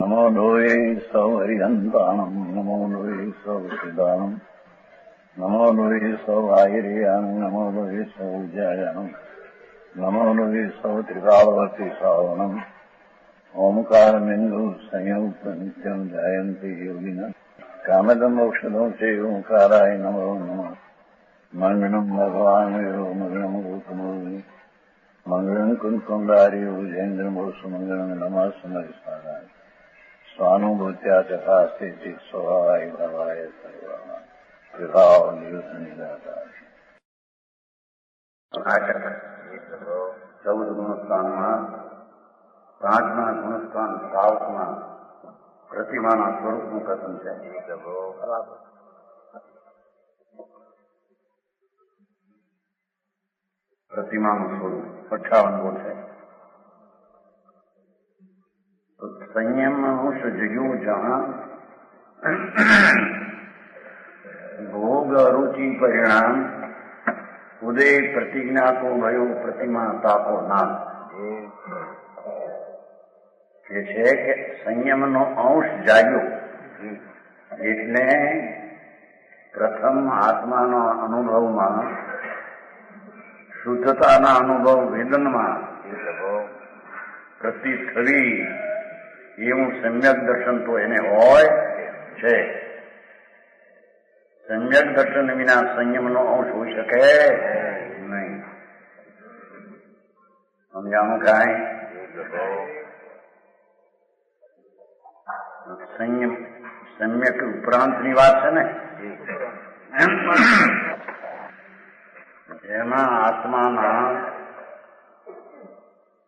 નમો લોહે સૌ હરિહંતાણમ નમો લોહે સૌ સિદાનમ નમો લોહે સૌ આયર્યાણમ નમો લોહે સૌ જયાણમ નમો લોહે સૌ ત્રિકાળવતી સાવણમ ઓમકારમિંદુ સંયુક્ત નિત્યમ જયંતિ યોગિના કામદમ ઔષધો છે ઓંકારાય નમો નમઃ મંગળમ ભગવાન વીરો મંગળમ ગૌતમોર્મિ મંગળમ કુંકુંડાર્યો જૈન્દ્રમો સુમંગળમ નમઃ સમરિસારાય સ્વાનુભૂત્યા તથા સ્થિતિ સ્વભાવાય ભાવાય સર્વા વિભાવ નિયુદ્ધ નિરાકાર. 14 ગુણસ્થાનમાં 5મા ગુણસ્થાન સાવમાં પ્રતિમાના સ્વરૂપનું કથન છે. પ્રતિમાનું સ્વરૂપ 58 ગુણ છે. संयम अंश जयो जहां भोग अरुचि परिणाम उदय प्रतिज्ञा को भयो प्रतिमा तापो नाम. કે છે કે સંયમનો અંશ જાગ્યો એટલે પ્રથમ આત્માના અનુભવમાં, શુદ્ધતાના અનુભવ વેદનમાં પ્રતિસ્થવી એવું સમ્યક દર્શન તો એને હોય છે. સમ્યક દર્શન વિના સંયમનો અંશ હોઈ શકે નહીં. સમજાણું કાંઈ? સંયમ સમ્યક ઉપરાંતની વાત છે ને. એમાં આત્માના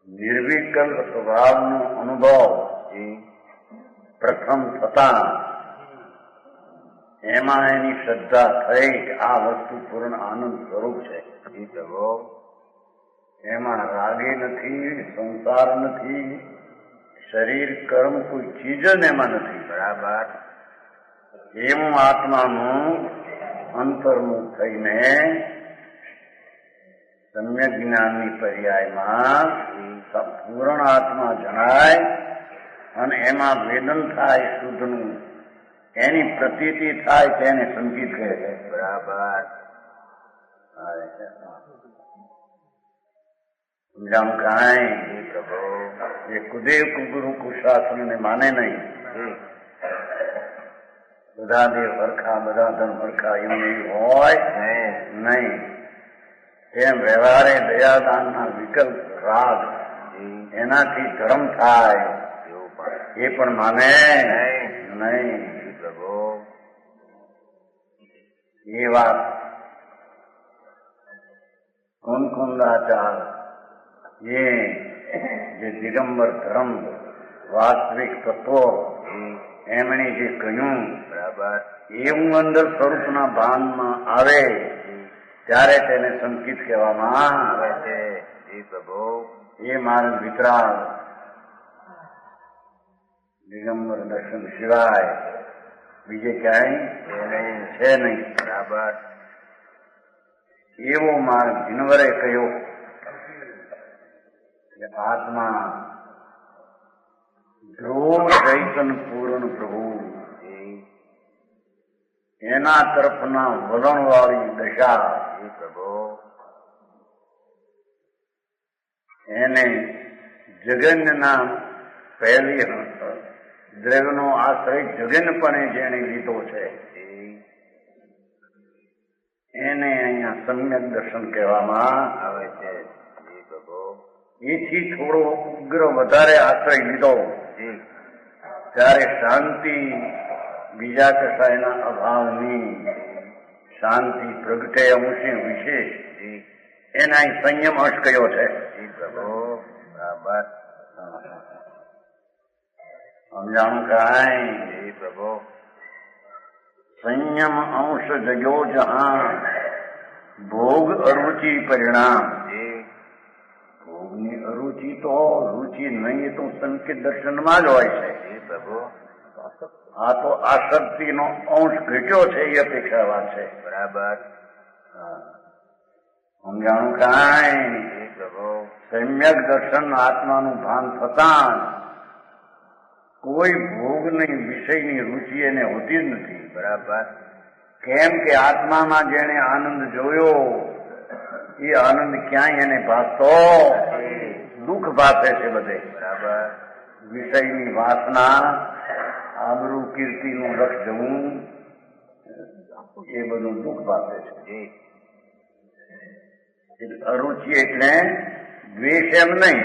નિર્વિકલ્પ સ્વભાવનો અનુભવ પ્રથમ થતા એમાં એની શ્રદ્ધા થઈ કે આ વસ્તુ પૂર્ણ આનંદ સ્વરૂપ છે. એમાં રાગે નથી, સંસાર નથી, શરીર કર્મ કોઈ ચીજ જ એમાં નથી. બરાબર. એવું આત્માનું અંતર્મુખ થઈને સમ્યક જ્ઞાનની પર્યાયમાં પૂર્ણ આત્મા જણાય અને એમાં વેદન થાય શુદ્ધનું, એની પ્રતીતિ થાય તેને સંગીત કહે છે. બરાબર. સમજાણું કાંઈ? એ કુદેવ કુગુરુ કુશાસન ને માને નહીં. બધા દેવ હરખા, બધા ધન હરખા એવું હોય નહીં. એમ વ્યવહારે દયાદાનના વિકલ્પ રાગ એનાથી ધર્મ થાય એ પણ માને નહીં. એ વાત કુંકુંદાચાર એ જે દિગંબર ધર્મ વાસ્તવિક તત્વો એમણે જે કહ્યું બરાબર એવું અંદર સ્વરૂપના ભાનમાં આવે ત્યારે તેને સંકિત કહેવામાં આવે છે. એ માર્ગ વિતરાગ દિગંબર દર્શન સિવાય બીજે ક્યાંય છે નહીં. બરાબર. એવો માર્ગ જીનવરે કહ્યો કે આત્મા ધ્રુવ ચૈતન પૂર્ણ પ્રભુ એના તરફના વલણવાળી દશા એને જગન્યના પહેલી દ્રવ્યનો આશ્રય જગન્યપણે જેને લીધો છે એને અહીંયા સમ્યક દર્શન કહેવામાં આવે છે. એથી થોડો ઉગ્ર વધારે આશ્રય લીધો ત્યારે શાંતિ બીજા કશાયના અભાવની શાંતિ પ્રગટે અંશે વિશેષ એના સંયમ અંશ કયો છે. સમજાણું કાંઈ? સંયમ અંશ જગ્યો જહાં ભોગ અરુચિ પરિણામ. ભોગની અરુચિ તો રુચિ નહીં તો સંકેત દર્શનમાં જ હોય છે. આ તો આસક્તિનો અંશ ઘટ્યો છે એ અપેક્ષા વાત છે. બરાબર. સમજાણું કાંઈ? સમ્યક દર્શન આત્માનું ભાન થતા કોઈ ભોગની વિષયની રુચિ એને હોતી જ નથી. બરાબર. કેમ કે આત્મામાં જેને આનંદ જોયો એ આનંદ ક્યાંય એને ભાસતો દુઃખ ભાસે છે બધે. બરાબર. વિષયની વાસના, આબરૂ કીર્તિનું રક્ષ જવું, એ બધું દુઃખ ભાસે છે. અરુચિ એટલે દ્વેષ એમ નહીં,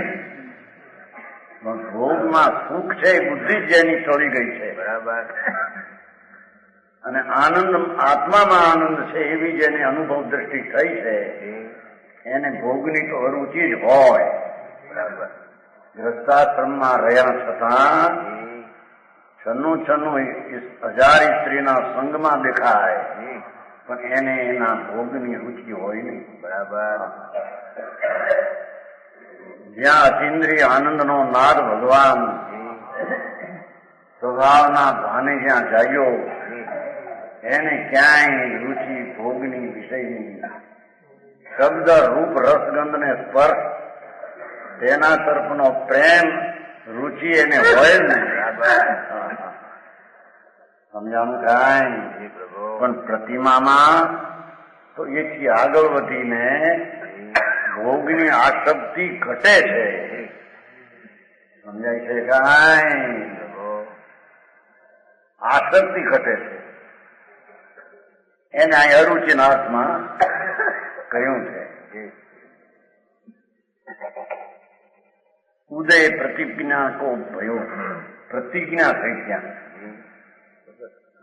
પણ ભોગમાં સુખ છે એ બુદ્ધિ જ જેની ચોરી ગઈ છે. બરાબર. અને આનંદ, આત્મામાં આનંદ છે એવી જેને અનુભવ દ્રષ્ટિ થઈ છે એને ભોગની તો અરુચિ જ હોય. બરાબર. ગૃહસ્થાશ્રમમાં રહ્યા છતાં છન્નું 1000 સ્ત્રીના સંગમાં દેખાય, પણ એને એના ભોગની રુચિ હોય નહીં. બરાબર. જ્યાં અતિન્દ્રિય આનંદનો નાદ ભગવાન સ્વભાવના ભાને જ્યાં જાગ્યો એને ક્યાંય રુચિ ભોગની વિષયની, શબ્દ રૂપ રસગંધ ને સ્પર્શ તેના તરફનો પ્રેમ રુચિ એને હોય ને. સમજાણું કાંઈ? પણ પ્રતિમામાં તો એથી આગળ વધીને ભોગની આસક્તિ ઘટે છે. સમજાય છે કાંઈ? આસક્તિ ઘટે છે. એને અહીં અરુચિના અર્થમાં કહ્યું છે. ઉદય પ્રતિજ્ઞા કો ભયો, પ્રતિજ્ઞા થઈ ગયા.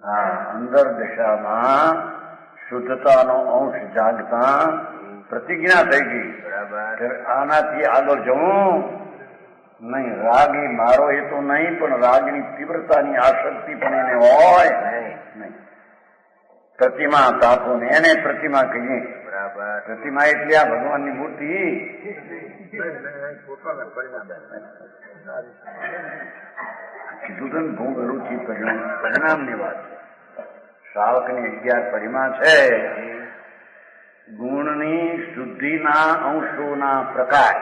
હા, અંદર દિશામાં શુદ્ધતાનો અંશ જાગતા પ્રતિજ્ઞા થઈ ગઈ. બરાબર. આનાથી આગળ જવું નહીં. રાગી મારો એ તો નહીં, પણ રાગની તીવ્રતાની આસક્તિ પણ એને હોય નહીં. પ્રતિમા તાપો ને એને પ્રતિમા કહીએ. બરાબર. પ્રતિમા એટલે આ ભગવાનની મૂર્તિ. કીધું તો ભોગ રુચિ પરિણામની વાત છે. શ્રાવકની 11 પરિમા છે. ગુણની શુદ્ધિના અંશોના પ્રકાર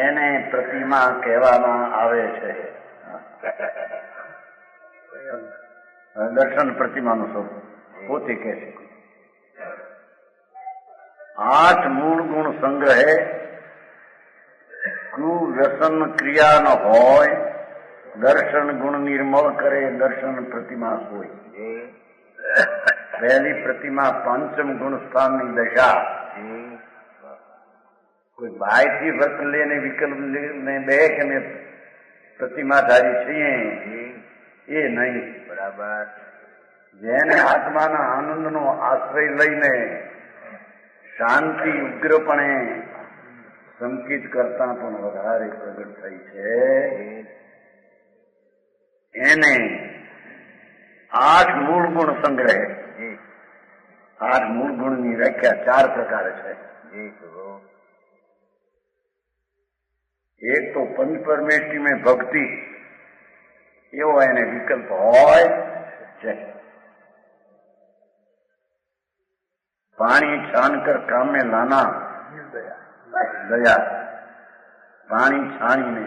એને પ્રતિમા કહેવામાં આવે છે. દર્શન પ્રતિમાનું સ્વરૂપ પોતે કહે છે. 8 મૂળ ગુણ સંગ્રહે વ્યસન ક્રિયા ન હોય, દર્શન ગુણ નિર્મળ કરે દર્શન પ્રતિમા હોય. પહેલી પ્રતિમા પંચમ ગુણ સ્થાનની દશા. કોઈ બાયથી વ્રત લઈને વિકલ્પ ને બે કે મેં પ્રતિમાધારી છીએ એ નહીં. બરાબર. જેને આત્માના આનંદનો આશ્રય લઈને શાંતિ ઉગ્રપણે સંકિત કરતા પણ વધારે પ્રગટ થઈ છે એને 8 મૂળ ગુણ સંગ્રહે. 8 મૂળ ગુણની વ્યાખ્યા 4 પ્રકારે છે. એક તો પંચ પરમેષ્ટિ में ભક્તિ, એવો એને વિકલ્પ હોય છે. પાણી છાનકર કામ में लाना, દયા. પાણી છાણીને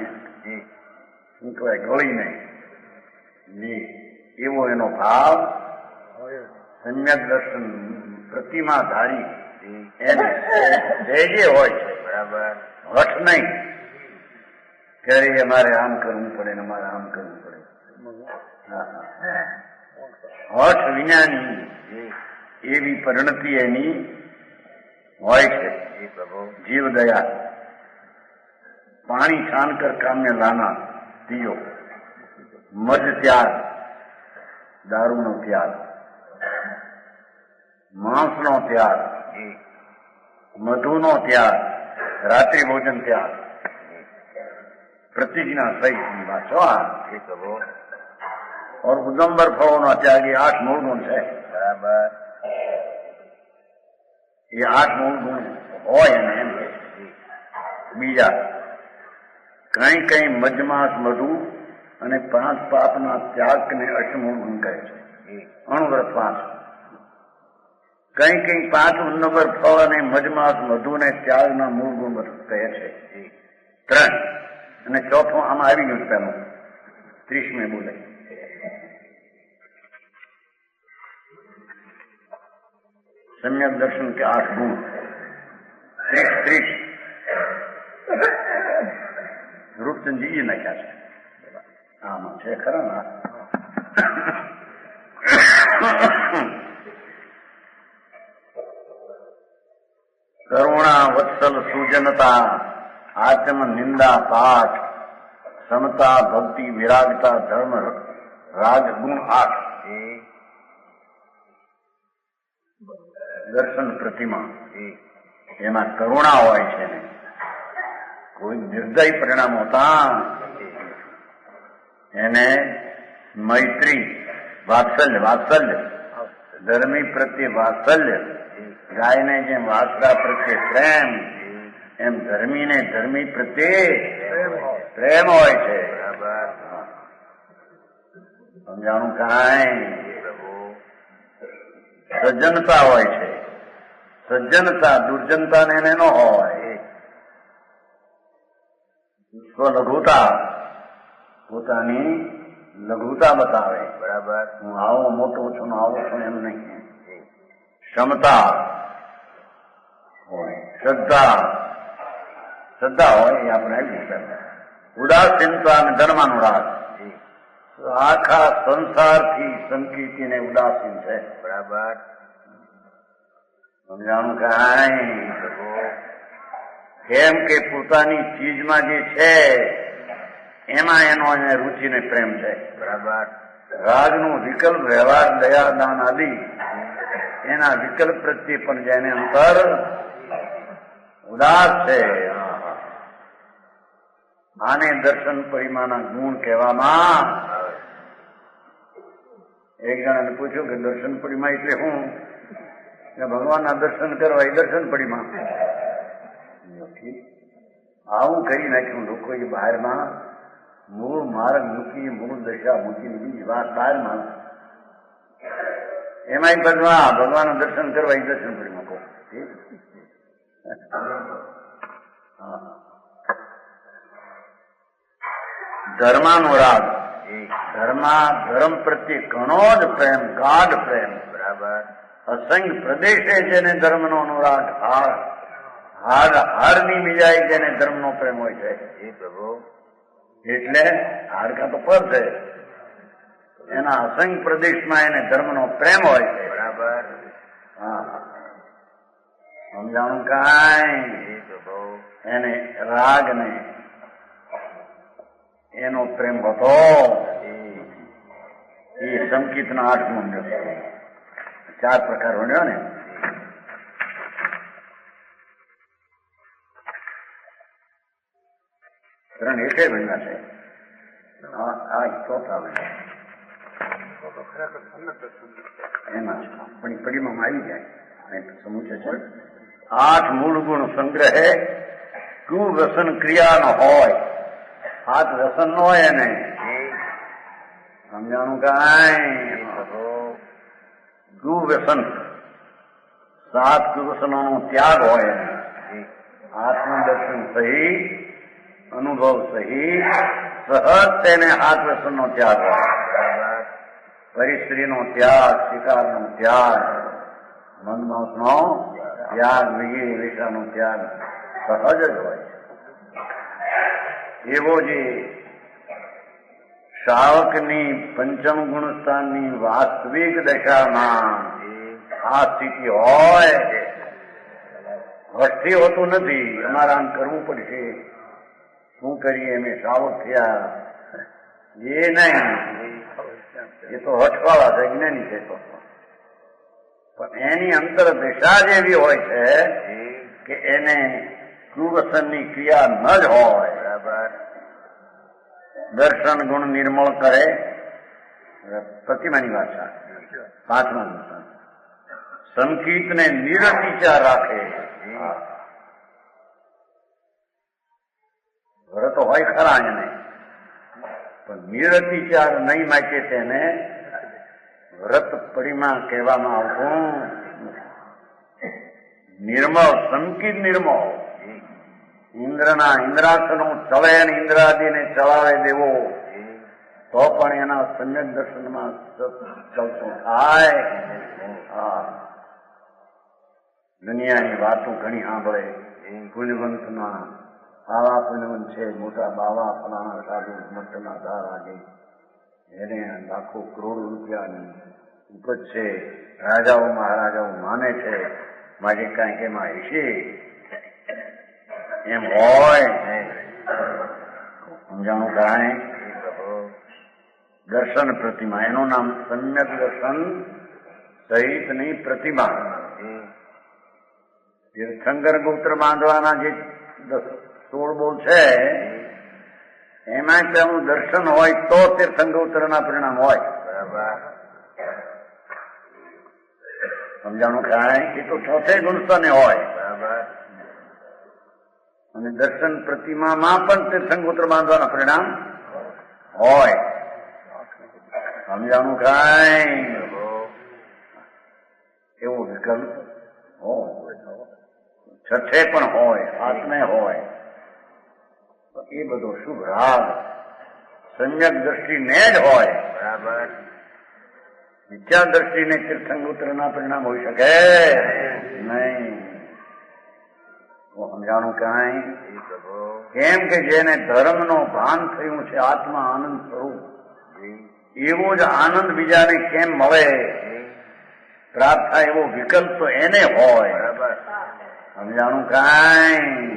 શું કહેવાય, ગળીને એવો એનો ભાવ. સમ્યક દર્શન પ્રતિમાધારી એને જે હોય છે. બરાબર. હઠ નહીં ત્યારે અમારે આમ કરવું પડે ને અમારે આમ કરવું પડે. હઠ વિનાની એવી પરિણતિ એની હોય છે. જીવ દયા. પાણી છાનકર કામ में लाना, દિયો. મધ ત્યાગ, દારૂનો ત્યાગ. માંસનો ત્યાગ, મધુનો ત્યાગ, રાત્રિ ભોજન ત્યાગ. प्रतिज्ञा सहित और उदम्बर फलों त्याग, ये 8 मूल गुण है. बराबर. ये 8 मूल गुण હોય ને એમ. બીજા કઈ કઈ મજમાસ મધુ અને 5 પાપના ત્યાગ ને અષ્ટમૂળ ગુણ કહે છે. અણુવ્રત 5. કઈ કઈ 5 ઉન્નબર ફળ અને મજમાસ મધુ ને ત્યાગના મૂળ ગુણ કહે છે. 3 અને ચોથું આમાં આવી ગયું. પેલું 30 में बोले। सम्यक दर्शन के 8 गुण। 30 રૂપચંદજી નાખ્યા છે આમાં છે ખરા ના? કરુણા, વત્સલ, સુજનતા, આચમ, નિંદા, પાઠ, સમતા, ભક્તિ, વિરાગતા, ધર્મ, રાગ, ગુણ 8 દર્શન પ્રતિમા. એમાં કરુણા હોય છે ને કોઈ નિર્દય પરિણામ હોતા એને મૈત્રી, વાત્સલ્ય ધર્મી પ્રત્યે વાત્સલ્ય, ગાયને જેમ વાસરા પ્રત્યે પ્રેમ એમ ધર્મીને ધર્મી પ્રત્યે પ્રેમ હોય છે. સમજાણું કાંઈ? સજ્જનતા હોય છે. સજ્જનતા દુર્જનતા ને ન હોય. સ્વલઘુતા પોતાની લઘુતા બતાવે. બરાબર. હું આવો મોટો છું આવો છું એમ નહીં. ક્ષમતા હોય, શ્રદ્ધા હોય એ આપણે આવી. ઉદાસીનતા અને ધર્માનુરાગ. આખા સંસારથી સંકીર્તિને ઉદાસીન છે. બરાબર. સમજાણું કાંઈ? કેમ કે પોતાની ચીજમાં જે છે એમાં એનો એને રુચિને પ્રેમ છે. બરાબર. રાગનું વિકલ્પ, વ્યવહાર, દયા, દાન આદિ એના વિકલ્પ પ્રત્યે પણ જેને અંતર ઉદાસ છે. આને દર્શન પરિમાના ગુણ કહેવામાં. એક જણાને પૂછ્યું કે દર્શન પરિમા એટલે શું? ભગવાનના દર્શન કરવા એ દર્શન પરિમા. આવું કરી નાખ્યું લોકોએ બહારમાં. મૂળ માર્ગ મૂકી, મૂળ દશા મૂકીને બીજી વાત બહારમાં. એમાંય બધવા ભગવાનના દર્શન કરવા એ દર્શન પરિમા કહો. ધર્માનુરાગ. ધર્મ પ્રત્યે ઘણો જ પ્રેમ, ગાઢ પ્રેમ. બરાબર. અસંગ પ્રદેશે જેને ધર્મનો અનુરાગ, હાડની મિજાય જેને ધર્મનો પ્રેમ હોય છે. એ પ્રભુ એટલે હાડકા તો પર છે, એના અસંગ પ્રદેશમાં એને ધર્મનો પ્રેમ હોય છે. બરાબર. હા, સમજાણું કાંઈ? એને રાગ ને એનો પ્રેમ હતો. એ સંકિતના 8 ગુણ 4 પ્રકાર બન્યો ને. ત્રણ એકે બન્યા છે. આ ચોથા બન્યા એમાં પરિમામાં આવી જાય સમૂહ છે. 8 મૂળ ગુણ સંગ્રહે કુવ્યસન ક્રિયા ન હોય. 7 વ્યસન ન હોય એને. સમજાણું કાંઈ? કુવ્યસન 7 કુવ્યસનો નો ત્યાગ હોય એને. આત્મદર્શન સહિત, અનુભવ સહિત, સહજ તેને 7 વ્યસનનો ત્યાગ હોય. પરિસ્ત્રીનો ત્યાગ, શિકારનો ત્યાગ, મંદમાંસનો ત્યાગ, વિગી વિષાનો ત્યાગ સહજ જ હોય. એવો જે શ્રાવકની પંચમ ગુણસ્થાનની વાસ્તવિક દશામાં આ સ્થિતિ હોય. વસ્તી હોતું નથી. અમારે આમ કરવું પડશે, શું કરીએ, અમે શ્રાવક થયા, એ નહીં. એ તો હઠવાળા છે, જ્ઞાની છે. પણ એની અંતર દિશા જ એવી હોય છે કે એને કુવ્યસનની ક્રિયા ન જ હોય. બરાબર. દર્શન ગુણ નિર્મળ કરે. પ્રતિમાની ભાષા 5મા દર્શન. સંકિતને નિરતિચાર રાખે. વ્રત હોય ખરા એને, પણ નિરતિચાર નહીં માટે તેને વ્રત પરિમા કહેવામાં આવતું. નિર્મળ, સંકિત નિર્મળ. ઇન્દ્રના ઇન્દ્રાસનો ચલે અને ઇન્દ્રાદિને ચલાવે દેવો તો પણ એના સમ્યક દર્શનમાં ચલતું થાય. હા, દુનિયાની વાતો ઘણી સાંભળે, પુણ્યવંતના આવા પુણ્યવંત છે, મોટા બાવા ફલાણા સાધુ મઠના ધાર આગે, એને લાખો કરોડ રૂપિયાની ઉપજ છે, રાજાઓ મહારાજાઓ માને છે, માટે કાંઈક એમાં હશે એમ હોય. સમજાણું કાંઈ? દર્શન પ્રતિમા, એનું નામ સમ્યક દર્શન સહિતની પ્રતિમા. તીર્થંકર ગોત્ર બાંધવાના જે 16 બોલ છે એમાં તેનું દર્શન હોય તો તીર્થંકરોત્તરના પરિણામ હોય. સમજાણું કાંઈ? એ તો ચોથે ગુણસ્થાને હોય. અને દર્શન પ્રતિમામાં પણ તીર્થંકરોત્તર બાંધવાના પરિણામ હોય. સમજાણું કાંઈ? એવો વિકલ્પ હોય, છઠ્ઠે પણ હોય, આત્મે હોય. એ બધો શુભ રાગ સમ્યક દ્રષ્ટિને જ હોય. બરાબર. મિથ્યા દ્રષ્ટિને તીર્થંકરોત્તરના પરિણામ હોઈ શકે નહીં. સમજાણું કાંઈ? કેમ કે જેને ધર્મનો ભાન થયું છે, આત્મા આનંદ સ્વરૂપ, એવો જ આનંદ બીજાને કેમ મળે, પ્રાપ્ત થાય એવો વિકલ્પ તો એને હોય. સમજાણું કાંઈ?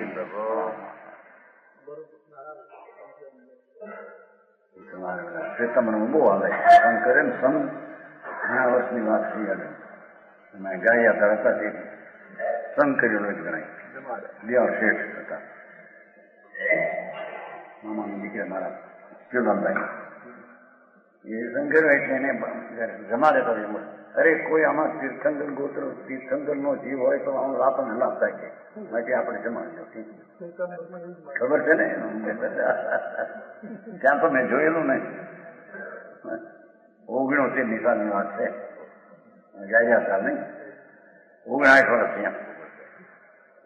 શ્વેતમણ બહુ આવે શંકરે સમ ઘણા વર્ષની વાત થઈ હતી. મેં ગાયા હતા તે સંગ કરેલો જ ગણાય. બે શેઠ હતા, મામાની દીકરા મારા ચુલનભાઈ. એ શંકર એટલે એને જમાડે તો અરે કોઈ આમાં તીર્થંકર ગોત્ર તીર્થંકર નો જીવ હોય તો આપણને લાભ થાય છે, માટે આપણે જમાડજો. ખબર છે ને? ત્યાં તો મેં જોયેલું નહીં. 69 સાલની વાત છે. ગયા સાલ નહીં, 59 વર્ષ ત્યાં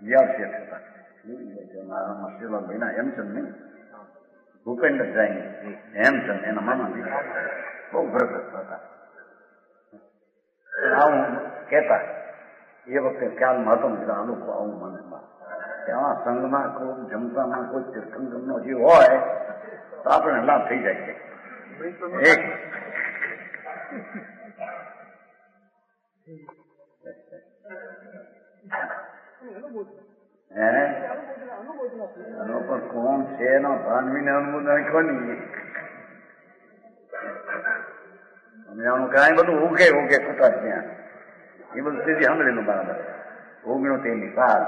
વ્યાવશેઠ હતા. મારા શિવભાઈના હેમચંદ નહીં, ભૂપેન્દ્ર જૈન હેમચંદ એના મામા દીકરા બહુ ભરગત હતા. આવું કહેતા એ વખતે ખ્યાલમાં હતો ને આ લોકો આવું મને ત્યાં સંઘમાં કોઈ જમતામાં કોઈ તીર્થંકરનો જીવ હોય તો આપણે લાભ થઈ જાય છે. પણ કોણ છે એનો ભાનવીને અનુમોદન કોની? સમજાણું કાંઈ? બધું ઉગે કુટા ત્યાં એ બધું સીધી સાંભળેલું બરાબર. 69 સાલ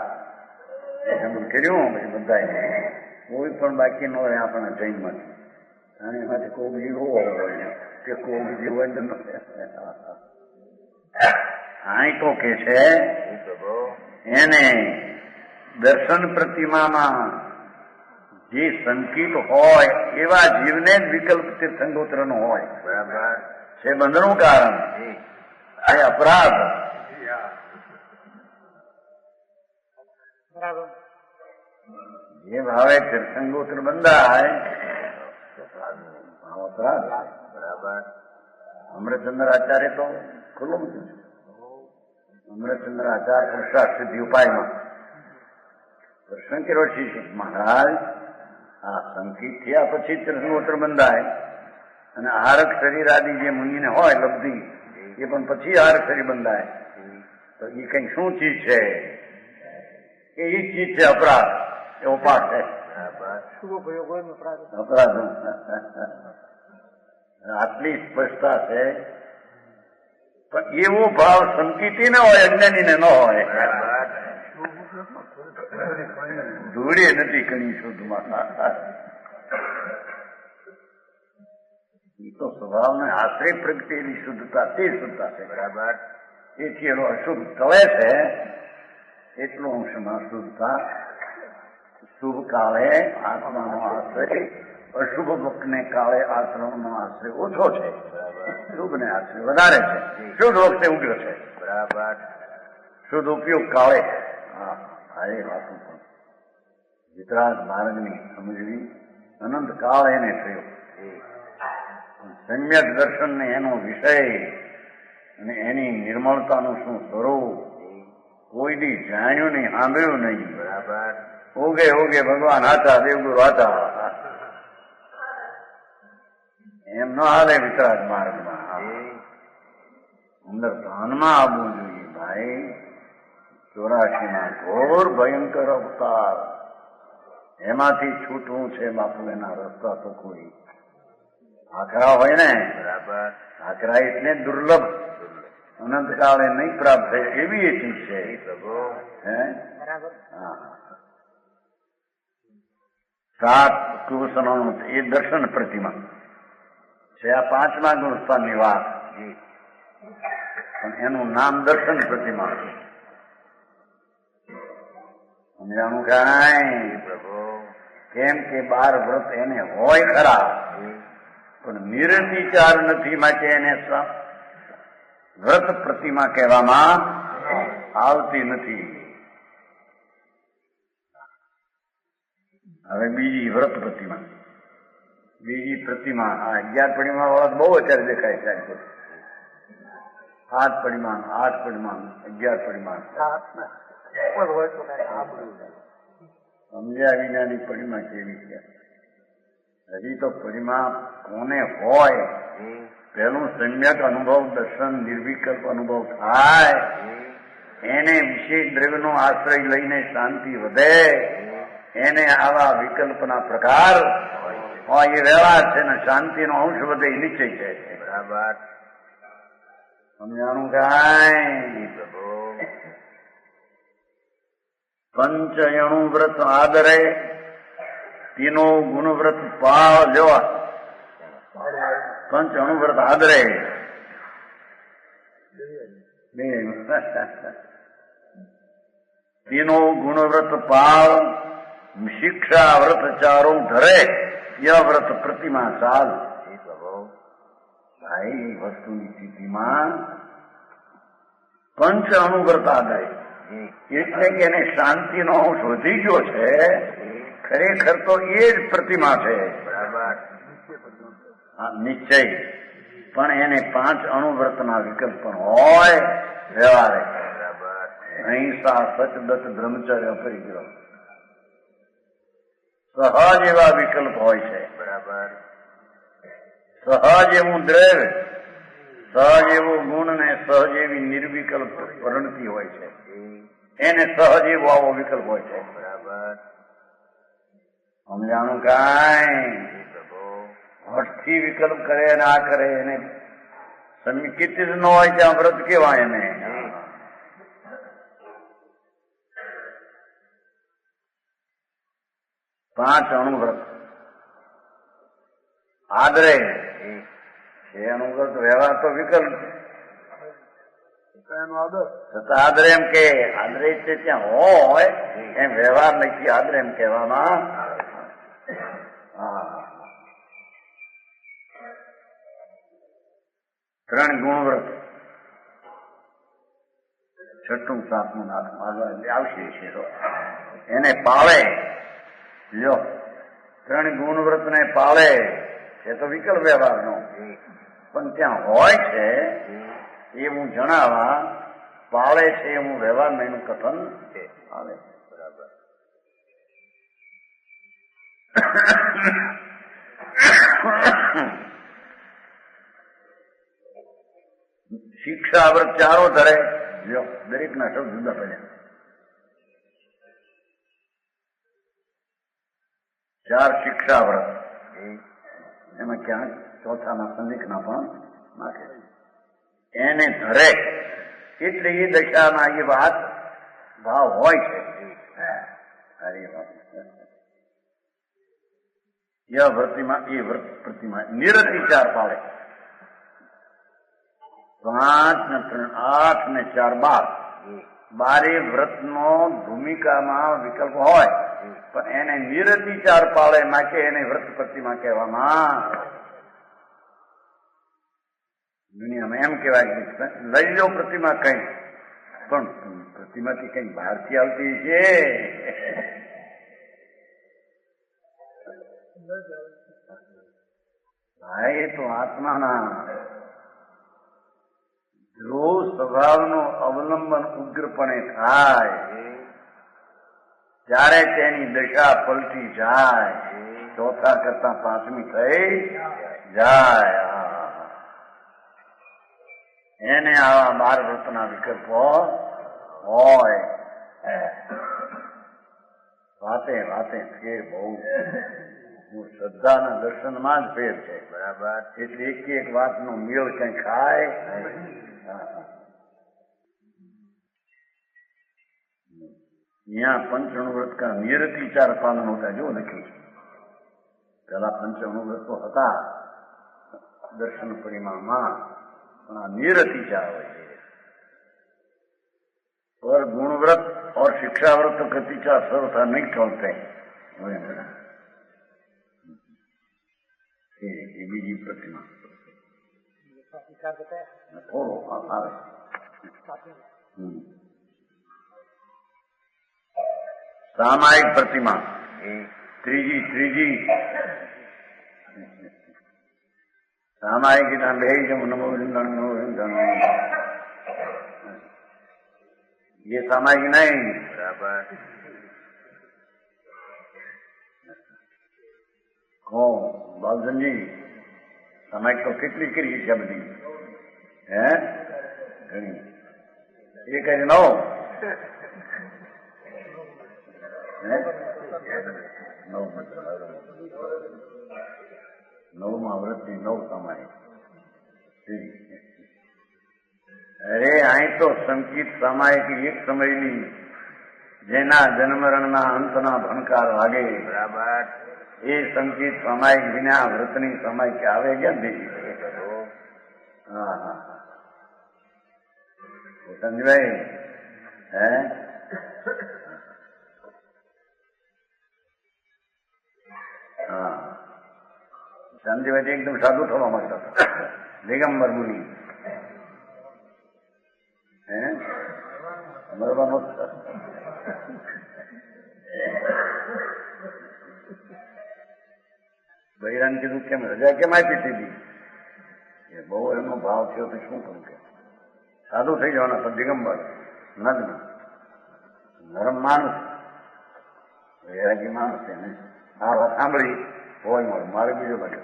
કર્યું પછી બધા કોઈ પણ બાકી ન રહે આપણા જૈનમાંથી. અને એમાંથી કોઈ જીવો હોય કે કોઈ જીવો આઈ તો કે છે એને દર્શન પ્રતિમામાં જે સંકિત હોય એવા જીવને જ વિકલ્પ તીર્થંકરોત્તર નો હોય. બરાબર છે. બંધનું કારણ એ અપરાધ. જે ભાવે તીર્થંકરોત્તર બંધાય અપરાધ. બરાબર. અમૃતચંદ્ર આચાર્ય તો ખુલ્લું મૂક્યું છે. અમૃતચંદ્ર આચાર્ય પુરુષાર્થ સિદ્ધિ ઉપાયમાં પ્રશ્ન કર્યો છે મહારાજ, આ સંકિત થયા પછી તીર્થંકરોત્તર બંધાય અને આરક શરીર આદિ જે મુનિને હોય લબ્ધિ એ પણ પછી આરક શરીર બંધાય તો એ કઈ શું ચીજ છે? એ ચીજ છે અપરાધ. એવો પાઠ છે. અપરાધ આટલી સ્પષ્ટતા છે. પણ એવો ભાવ સંકિતી ન હોય, અજ્ઞાની ને ન હોય. ધૂળે નથી કણી શુદ્ધમાં. એ તો સ્વભાવને આશ્રય પ્રગટેલી શુદ્ધતા તે શુદ્ધતા છે. બરાબર. એથી એનો અશુભ તળે છે એટલો અંશમાં શુદ્ધતા. શુભ કાળે આત્માનો આશ્રય, અશુભ વખતને કાળે આશ્રમનો આશ્રય ઓછો છે, શુભ ને આશ્રય વધારે છે. શુદ્ધ વખતે ઉગ્ર છે. બરાબર. શુદ્ધ ઉપયોગ કાળે. હા, એ વાતું પણ વિતરાગ માર્ગની સમજવી અનંત કાળ એને થયો. સમ્યક દર્શન ને એનો વિષય અને એની નિર્મળતાનું શું સ્વરૂપ કોઈ દી જાણ્યું નહીં, સાંભળ્યું નહીં. બરાબર. ઓગે ઓગે ભગવાન હતા, દેવગુરુ હતા, એમ ન હાલે વિતરાગ માર્ગમાં. અંદર ભાનમાં આવવું જોઈએ ભાઈ. 84 ઘોર ભયંકર અવતાર, એમાંથી છૂટવું છે બાપુ. એના રસ્તા તો કોઈ આકરા હોય ને. બરાબર. આકરા એટલે દુર્લભ, અનંતકાળે નહીં પ્રાપ્ત થાય એવી એ ચીજ છે. હે, હા. 7 કુસનોનું એ દર્શન પ્રતિમા છે. આ 5મા ગુણસ્થાનની વાત, પણ એનું નામ દર્શન પ્રતિમા છે. સમજાણું કાંઈ પ્રભુ? કેમ કે 12 વ્રત એને હોય ખરા, પણ નિરતિચાર નથી, માટે એને વ્રત પ્રતિમા કહેવામાં આવતી નથી. હવે બીજી વ્રત પ્રતિમા, બીજી પ્રતિમા આ 11 પરિમાણ વાળા બહુ અત્યારે દેખાય છે. 7 પરિમાણ, 8 પરિમાણ, 11 પરિમાણ. સમજ્યા વિનાની પરિમા કેવી છે? હજી તો પરિમા કોને હોય, પેલું સમ્યક અનુભવ, દર્શન, નિર્વિકલ્પ અનુભવ થાય, એને વિશેષ દ્રવ્યનો આશ્રય લઈને શાંતિ વધે, એને આવા વિકલ્પના પ્રકાર હોય એ વ્યવહાર છે ને શાંતિનો અંશ વધે એ નિશ્ચય છે. બરાબર. સમજાણું કાંઈ? પંચયણુ વ્રત આદરે, તીનો ગુણ વ્રત પાળ લેવા. પંચ અણુવ્રત આદરે, તીનો ગુણવ્રત પાળ, શિક્ષા વ્રત ચારો ધરે, ય વ્રત પ્રતિમા ચાલ. ભાઈ વસ્તુની સ્થિતિમાં પંચ અણુવ્રત આદરે એટલે કે એને શાંતિનો અંશ વધી ગયો છે. ખરેખર તો એ જ પ્રતિમા છે. બરાબર. નિશ્ચય, પણ એને 5 અણુવ્રતના વિકલ્પ પણ હોય વ્યવહારે. અહિંસા, સચદત્ત, બ્રહ્મચર્ય, પરિગ્રહ, સહજ એવા વિકલ્પ હોય છે. બરાબર. સહજ એવું દ્રવ્ય, સહજ એવો ગુણ ને સહજ એવી નિર્વિકલ્પ પરિણતિ હોય છે. એને સહજ એવો આવો વિકલ્પ હોય છે. બરાબર. સમજાણું કાંઈ? હઠથી વિકલ્પ કરે અને આ કરે એને સમિકિત જ ન હોય ત્યાં વ્રત કેવાય એને. પાંચ અણુવ્રત આદરે છે. અણુવ્રત વ્યવહાર તો વિકલ્પ છતાં આદરે એમ કે આદરે છે ત્યાં હોય એમ વ્યવહાર નથી. આદરે એમ કહેવામાં. હા, 3 ગુણવ્રત, 6ઠું, 7મું, 8મું આવશે છે. એને પાળે લ્યો. 3 ગુણવ્રત ને પાળે છે તો વિકલ્પ વ્યવહારનો, પણ ત્યાં હોય છે એવું જણાવવા, પાળે છે એવું વ્યવહાર એનું કથન આવે. બરાબર. શિક્ષા વ્રત ચારો ધરે. લ્યો, દરેક ના શબ્દ જુદા પડ્યા. 4 શિક્ષા વ્રત, એમાં ક્યાંક ચોથાના સંધિકના પણ નાખે. એને ધરે એટલે એ દશામાં એ વાત ભાવ હોય છે. વ્રતિમાં એ વ્રત પ્રતિમા નિરતિચાર પાડે. 5 ને 3, 8 ને 4, 12 વ્રતનો ભૂમિકામાં વિકલ્પ હોય, પણ એને નિરતિચાર પાળે માટે એને વ્રત પ્રતિમા કહેવામાં. દુનિયામાં એમ કહેવાય કે લઈ લો પ્રતિમા કઈ, પણ પ્રતિમાથી કઈ બહારથી આવતી છે. હા એ તો આત્માના જો સ્વભાવનો અવલંબન ઉગ્રપણે થાય ત્યારે તેની દશા પલટી જાય, ચોથા કરતા પાંચમી થઈ જાય. એને આવા 12 વ્રતના વિકલ્પો હોય. વાતે વાતે ફેર બહુ, શ્રદ્ધાના દર્શનમાં જ ફેર છે. બરાબર. એટલે એક વાતનો મેળ કઈ ખાય. यहाँ पंचाणुव्रत का निरतिचार पालन होता है, जो लख्યું છે. પેલા પંચાણુવ્રતો હતા દર્શન પરિમાણમાં, પણ આ નિરતિચાર હોય છે. पर गुणव्रत और शिक्षाव्रत तो कतिचार सर्वथा नहीं चलते. ये बीजी प्रतिमा થોડો આવે. સામાયિક પ્રતિમા ત્રીજી સામાયિક બે નમો ये सामायिक नहीं. बराबर. बालचंद जी सामायिक तो કેટલી કરી છે બધી? હે ઘણી. એ કરી નો નવમાં વ્રતની 9 સામાયિક. અરે અહીં તો સંકિત સામાયિક એક સમયની જેના જન્મરણના અંતના ભણકાર લાગે. બરાબર. એ સંકિત સામાયિક વિના વ્રતની સામાયિક આવે કેમ બીજી? હા હા સંજયભાઈ હે હા સંજયભાઈ એકદમ સાદું થવા માંગતા હતા. દિગંબર મુનિ મરવાનો બૈરાન કીધું કેમ રજા કેમ આપી દીધી? એ બહુ એનો ભાવ થયો તો શું કરું કે સાદું થઈ જવાના. પણ દિગંબર નગ્ન નરમ માણસ, વૈરાગી માણસ એને આ વાત સાંભળી હોય મળે મારે બીજો લાગે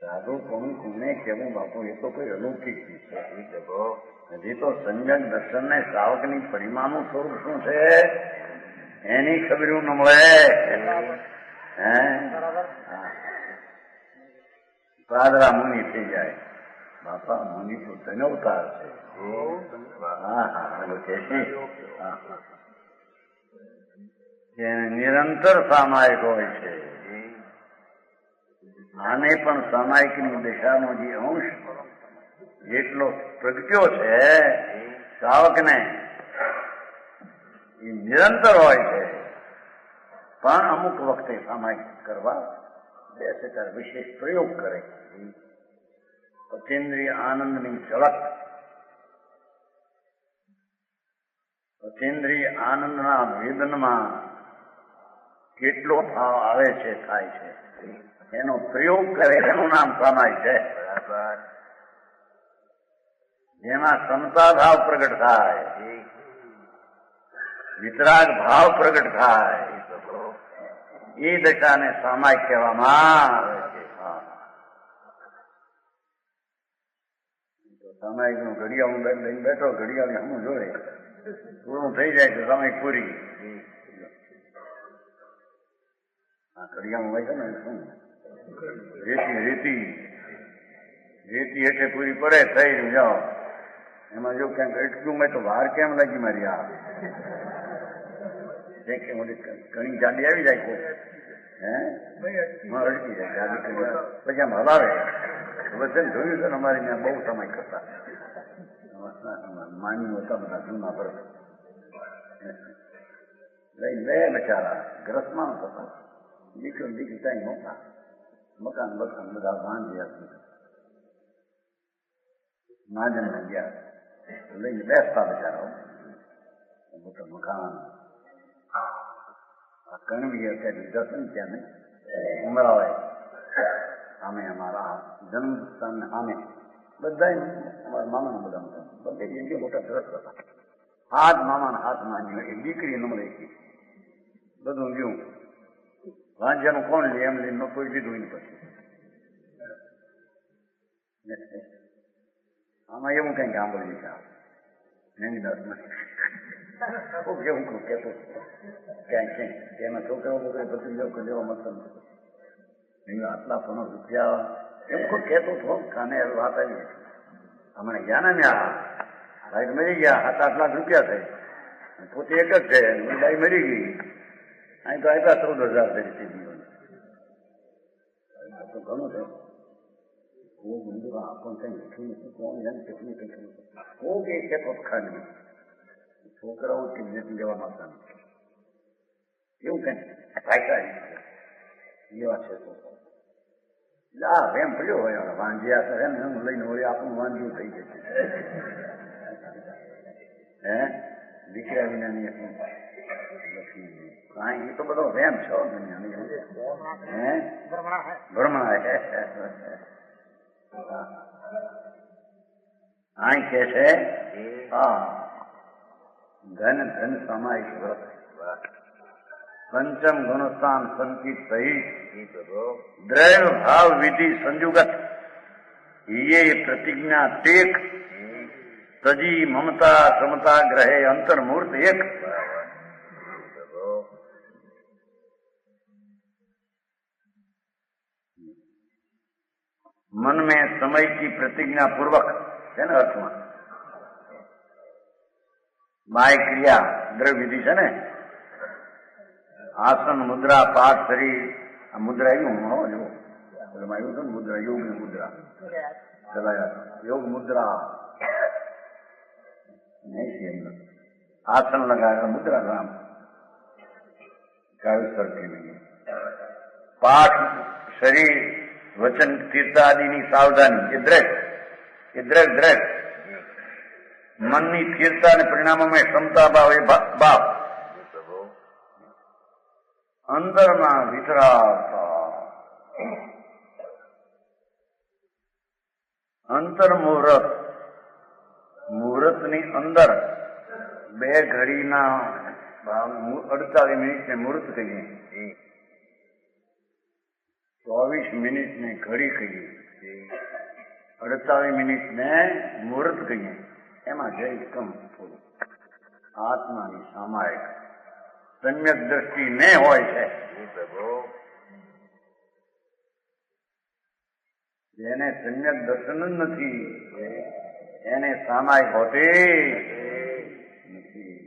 સાધુ કોને કેવું બાપુ? એ તો કોઈ અલૌકિક ચીજ છે. હજી તો સંજ્ઞક દર્શન ને શ્રાવકની પરિમાનું સ્વરૂપ શું છે એની ખબર ન મળે. પાદરા મુનિ થઈ જાય. બાપા મુનિ તો ધનવતાર છે. નિરંતર સામાયિક હોય છે. આને પણ સામાયિકની દિશાનો જે અંશ જેટલો પ્રગટ્યો છે શ્રાવકને એ નિરંતર હોય છે. પણ અમુક વખતે સામાયિક કરવા બેસે ત્યારે વિશેષ પ્રયોગ કરે. અચેન્દ્રિય આનંદની ઝલક, અચેન્દ્રિય આનંદના વેદનમાં કેટલો ભાવ આવે છે થાય છે એનો પ્રયોગ કરે એનું નામ સામાયિક છે. બરાબર. જેમાં સમતા ભાવ પ્રગટ થાય, વિતરાગ ભાવ પ્રગટ થાય એ દશાને સામાયિક કહેવામાં આવે છે. સામાયિક નું ઘડિયાળું લઈને બેઠો, ઘડિયાળ હમું જોડે પૂરું થઈ જાય તો સામાયિક પૂરી. ઘડિયાળું હોય છે ને શું રેતી એટલે પૂરી પડે થઈ જાઓ. એમાં જો ક્યાંક અટક્યું મેં તો વાર કેમ લાગી મારી? આ ઘણી જાડી આવી જાય કોઈ અડકી જાય જાડી પછી આમ હલાવે. વચન જોયું છે ને અમારી ત્યાં બહુ સમય કરતા માની હતા બધા જૂના પર લઈ બે બચારા ગ્રસમાં થતા દીકરો દીકરી કઈ નહોતા. મકાન બધા બાંધ્યા નાજન ગયા લઈને બેસતા બચારા મોટા મકાન. આ કણવી અત્યારે જશે ને ત્યાં નહીં ઉમરાવાય સામે અમારા જન્મસ્થાન સામે બધા અમારા મામાના બધા બધે જે મોટા દ્રષ્ટ હતા. હાથ મામાના હાથમાં દીકરી ન રહી બધું ગયું. વાંજ્યાનું કોણ લે એમ લઈને કોઈ લીધું પછી આમાં એવું કઈ સાંભળ્યું છે કેવું કેતો ક્યાંય ક્યાંય એના છોકરાઓ બધું લેવા મળતા નથી. આટલા પણ રૂપિયા એમ કોઈ કહેતો હતો કાને વાત આવી હમણાં ગયા ને ભાઈ મરી ગયા 7-8 લાખ રૂપિયા થઈ પોતે એક જ છે ભાઈ મરી ગઈ અહીં તો આપ્યા 14,000 થઈ ઘણું છે. છોકરાઓ લેવા માંગતા નથી એવું કઈ એવા છે. એમ પડ્યો હોય વાંજ્યા કરે ને એમ લઈને હોય આપણું વાંધ્યું થઈ જશે. હે દીકરા વિનાની એ તો બધો વેમ છો ભ્રમણા અહીં કે છે ધન ધન સામાયિક વ્રત પંચમ ગુણસ્થાન સંકિત સહિત દ્રૈવ ભાવ વિધિ સંયુગત ये प्रतिज्ञा टेक तजी ममता समता ग्रहे अंतर्मूर्त एक मन में समय की प्रतिज्ञा पूर्वक है ना अर्थમાં બાય ક્રિયા દ્રવ્ય વિધિ છે ને આસન મુદ્રા પાઠ શરીર આ મુદ્રા એવું જો આવ્યું છે ને મુદ્રા યોગની મુદ્રા યોગ મુદ્રા આસન લગાવેલા મુદ્રા રામ કાવ્ય સરખી પાઠ શરીર વચન સ્થિરતાદિની સાવધાની એ દ્રઢ મનની સ્થિરતા અને પરિણામોમાં ક્ષમતા ભાવ એ બાપ અંદરમાં વિતરાતા અંતર મુહૂર્તની અંદર 2 ઘડીના 48 મિનિટને મુહૂર્ત કહીએ 24 મિનિટને ઘડી કહીએ 48 મિનિટને મુહૂર્ત કહીએ એમાં જય કમ થોડું આત્માની સામાયિક સમ્યક દ્રષ્ટિ ને હોય છે જેને સમ્યક દર્શન જ નથી એને સામાયિક હોતી નથી.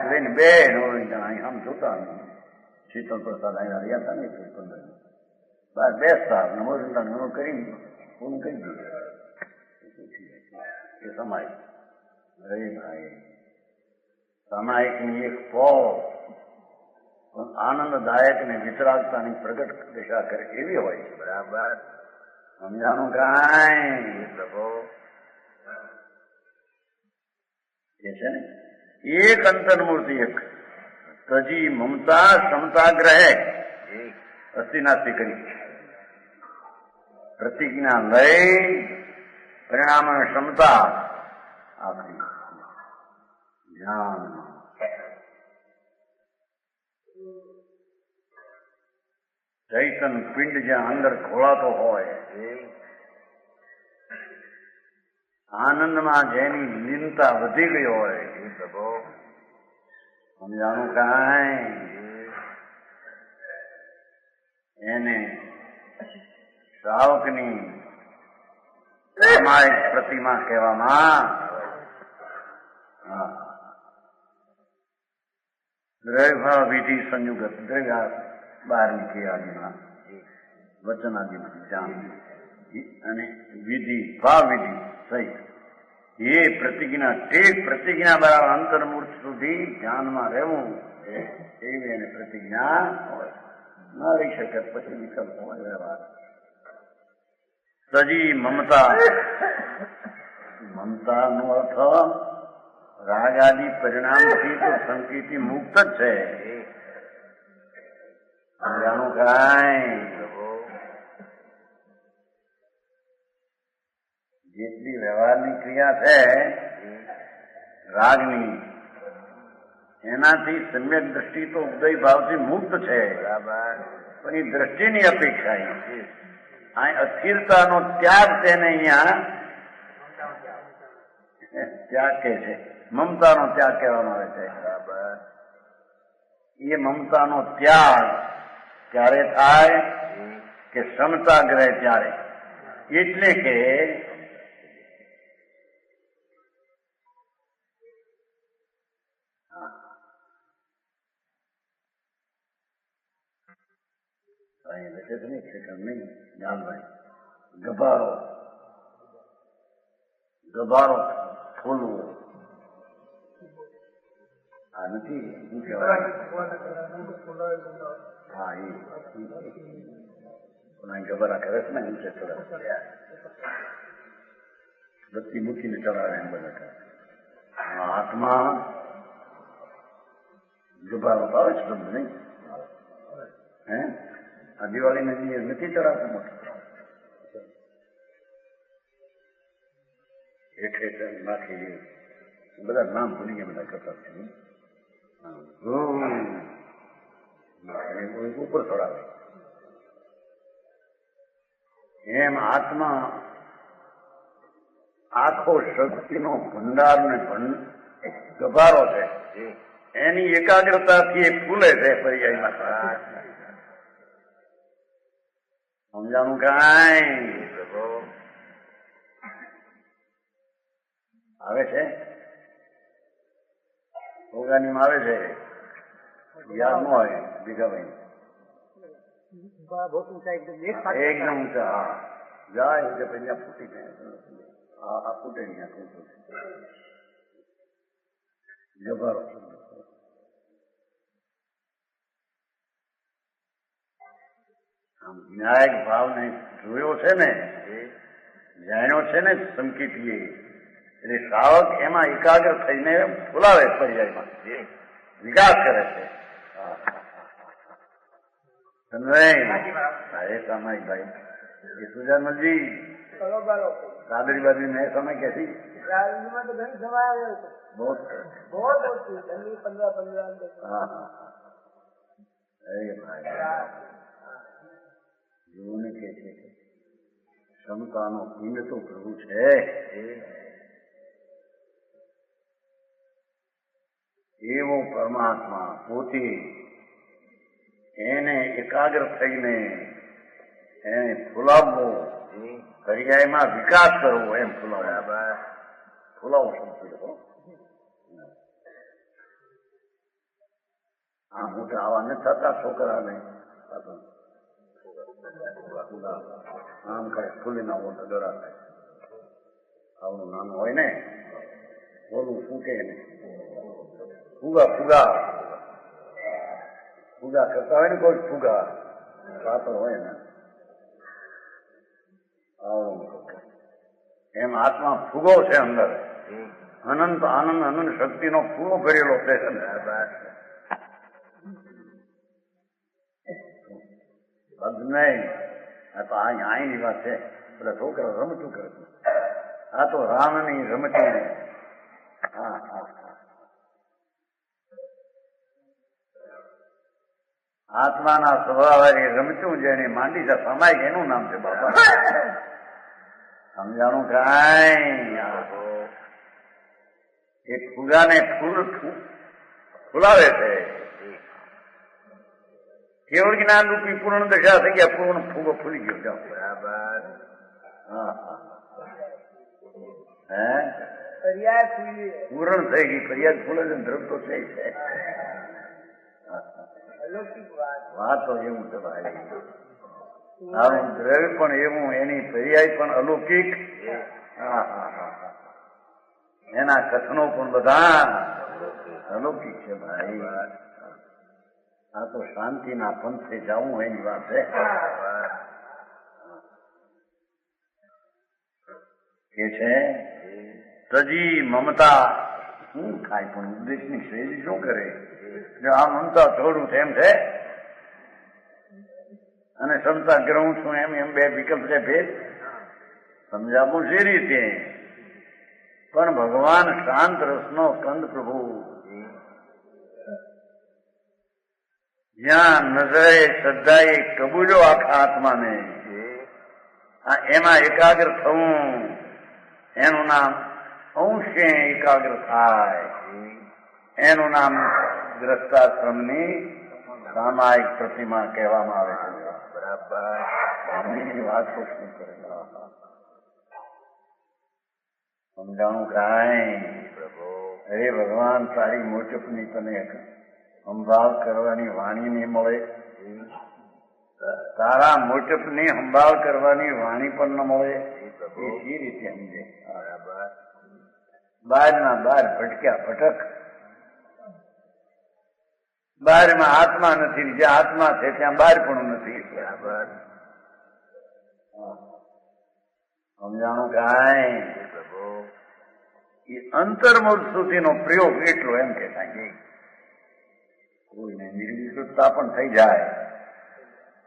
લઈને બે આમ જોતા શીતલ પ્રસાદ અહીંયા રહ્યા હતા ને 15 બહાર બેસતા નમો કરીને પૂરું કરી દીધું એ સામાયિક. અરે ભાઈ સામાયિકની એક આનંદદાયક ને વિતરાગતાની પ્રગટ દિશા કરે એવી હોય છે. બરાબર સમજાણું કાંઈ એ છે ને એક અંતર્મૂર્તિ એક તજી મમતા ક્ષમતા ગ્રહે અસ્થિનાસ્તિ કરી પ્રતિજ્ઞા લઈ પરિણામ ક્ષમતા આખરી ધ્યાન ચૈતન પિંડ જ્યાં અંદર ખોળાતો હોય આનંદમાં જેની લીનતા વધી ગઈ હોય સમજાણું કાંઈ એને શ્રાવકની સામાયિક પ્રતિમા કહેવામાં દ્રવ્ય વિધિ સંયુગત દ્રવ્ય 12 ક્રિયાદિમાં વચન આદિમાં જાણ અને વિધિ ભાવ વિધિ સહિત એ પ્રતિજ્ઞા ટેક પ્રતિજ્ઞા બરાબર અંતર્મૂર્ત સુધી ધ્યાનમાં રહેવું એવી એને પ્રતિજ્ઞા હોય. ન રહી શકે પછી વિકલ્પ હોય વ્યવહાર. સજી મમતા નો અર્થ રાગ આદિ પરિણામથી તો સંકેતી મુક્ત જ છે. સમજાણું કાંઈ જેટલી વ્યવહારની ક્રિયા છે રાગની એનાથી સમ્યક દ્રષ્ટિ તો ઉદય ભાવથી મુક્ત છે પણ એ દ્રષ્ટિની અપેક્ષા અહીં અસ્થિરતાનો ત્યાગ તેને અહીંયા ત્યાગ કે છે મમતાનો ત્યાગ કહેવામાં આવે છે એ મમતાનો ત્યાગ ક્યારે થાય કે ક્ષમતા ગ્રહે ત્યારે એટલે કે ગભારો ખોલવો આ નથી શું કહેવાય હા એ ગભારા કરે છે ને ઊંચે ચડાવે બત્તી મૂકીને ચડાવે એમ બધા કરે હાથમાં ગભારો આવે છે બધું નહીં હે આ દિવાળીને નથી ચડાવતું મોટું હેઠે નાખી બધા નામ ભૂલી ગયા બધા કરતા ઉપર ચડાવે એમ આત્મા આખો શક્તિનો ભંડાર ને ગભારો છે એની એકાગ્રતાથી એ ફૂલે છે પર્યાયમાં સમજાણું કાંઈ આવે છે ઓગાનીમાં આવે છે યાદ ન હોય ભીખાભાઈ એકદમ ઊંચા હા જાય એટલે પછી ફૂટી જાય આ ફૂટે નહીં ગભારો વિનાયક ભાવને જોયો છે ને જાણ્યો છે ને સંકેતીએ એટલે શ્રાવક એમાં એકાગ્ર થઈને ફૂલાવે પર્યાયમાં વિકાસ કરે છે સામાયિકભાઈ એ સુજાનજી દાદરી બાજુ મેં સમય कैसी જીવને કે છે ક્ષમતાનો પિંડ તો પ્રભુ છે એવો પરમાત્મા પોતે એને એકાગ્ર થઈને એને ફૂલાવવો પર્યાયમાં વિકાસ કરવો એમ ફૂલાવો શબ્દ આ મોટા આવા ન થતા છોકરાને આમ કરે ફૂલી ના મોટા દોરા થાય આવડું નાનું હોય ને બોલું ફૂકે ને ફુગા કરતા હોય ને કોઈ ફુગા પાતળ હોય ને એમ આત્મા ફુગો છે અંદર અનંત આનંદ અનંત શક્તિનો ફૂલો ભરેલો છે નહીં આ તો અહીંની વાત છે બધા છોકરા રમતું કરે આ તો રામની રમતી હા આત્માના સ્વભાવ રમતું જેને માંડી છે સમાય એનું નામ છે બાપા સમજાણું કાંઈ એ ફૂગાને ફૂલાવે છે કેવળ જ્ઞાન રૂપી પૂર્ણ દશા થઈ ગયા પૂર્ણ ફૂગો ફૂલી ગયો જાઓ બરાબર હે પૂરણ થઈ ગઈ ફરિયાદ ફૂલે છે દ્રવ તો છે વાત તો એવું છે ભાઈ સારું દ્રવ્ય પણ એવું એની પર્યાય પણ અલૌકિક એના કથનો પણ બધા અલૌકિક છે ભાઈ આ તો શાંતિના પંથે જવું એની વાત છે કે છે તજી મમતા શું થાય પણ ઉપદેશની શૈલી શું કરે જો આ મમતા થોડું તેમ છે અને ક્ષમતા ગ્રહું છું એમ બે વિકલ્પ છે ભેદ. સમજાવું છે રીતે પણ ભગવાન શાંત રસનો કંદ પ્રભુ જ્યાં નજરે શ્રદ્ધાએ કબૂલ્યો આખા આત્માને એમાં એકાગ્ર થવું એનું નામ અંશે એકાગ્ર થાય એનું નામ ગ્રસ્તાશ્રમની સામાયિક પ્રતિમા કહેવામાં આવે છે. બરાબર વાત તો શું કરે સમજાણું કાંઈ અરે ભગવાન તારી મોટપની તને સંભાળ કરવાની વાણી નહીં મળે. તારા મોટપની સંભાળ કરવાની વાણી પણ ન મળે. એ સી રીતે સમજે? બહારના બહાર ભટક્યા ભટક. બહારમાં આત્મા નથી, જ્યાં આત્મા છે ત્યાં બહાર પણ નથી. બરાબર સમજાણું કાંઈ? એ અંતર્મુખ સુધીનો પ્રયોગ એટલો એમ કે કાંઈ કોઈને નિર્વિકૃતતા પણ થઈ જાય.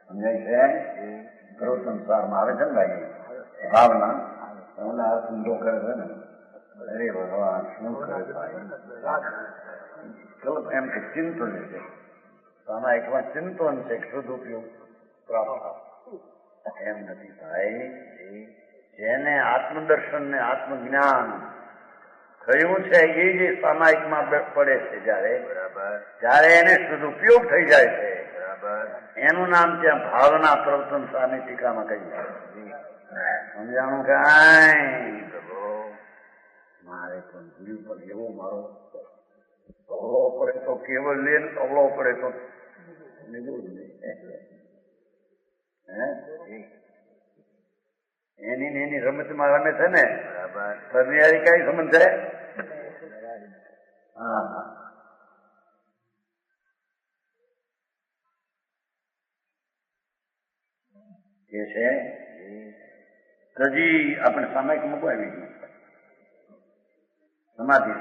સમજાય છે? સર્વ સંસારમાં આવે છે ને ભાઈ ભાવના હાથ ઊંધો કરે છે ને. અરે ભગવાન શું કરે કલ્પ એમ કે ચિંતન છે. સામાયિકમાં ચિંતન છે શુદ્ધ ઉપયોગ પ્રાપ્ત એમ નથી ભાઈ. જેને આત્મદર્શન ને આત્મજ્ઞાન થયું છે એ જે સામાયિકમાં પડે છે જયારે એને શુદ્ધ ઉપયોગ થઈ જાય છે એનું નામ ત્યાં ભાવના પ્રવર્તન સામે ટીકામાં કહી જાય. સમજાણું કાંઈ? મારે પણ જીવ પર એવો મારો અવળો પડે તો કેવળ લે ને અવળો પડે તો એની રમતમાં રમે છે ને. બરાબર કઈ સમજ છે? હા એ છે હજી આપણે સામાયિક મૂકવા આવી ગયું. સમાધિ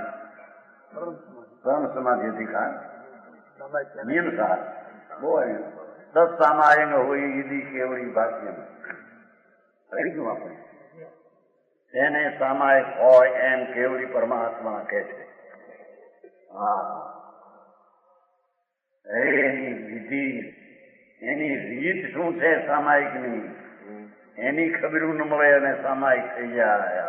કર્મ સમાધિ અધિકાર નિયમ સાર બહુ આવ્યું. 10 સામાયંગ હોય ઈદી કેવડી ભાષ્ય રહી ગયું. આપણે એને સામાયિક હોય એમ કેવડી પરમાત્મા કે છે. હા એની વિધિ એની રીત શું છે સામાયિકની એની ખબરું ન મળે અને સામાયિક થઈ જાય.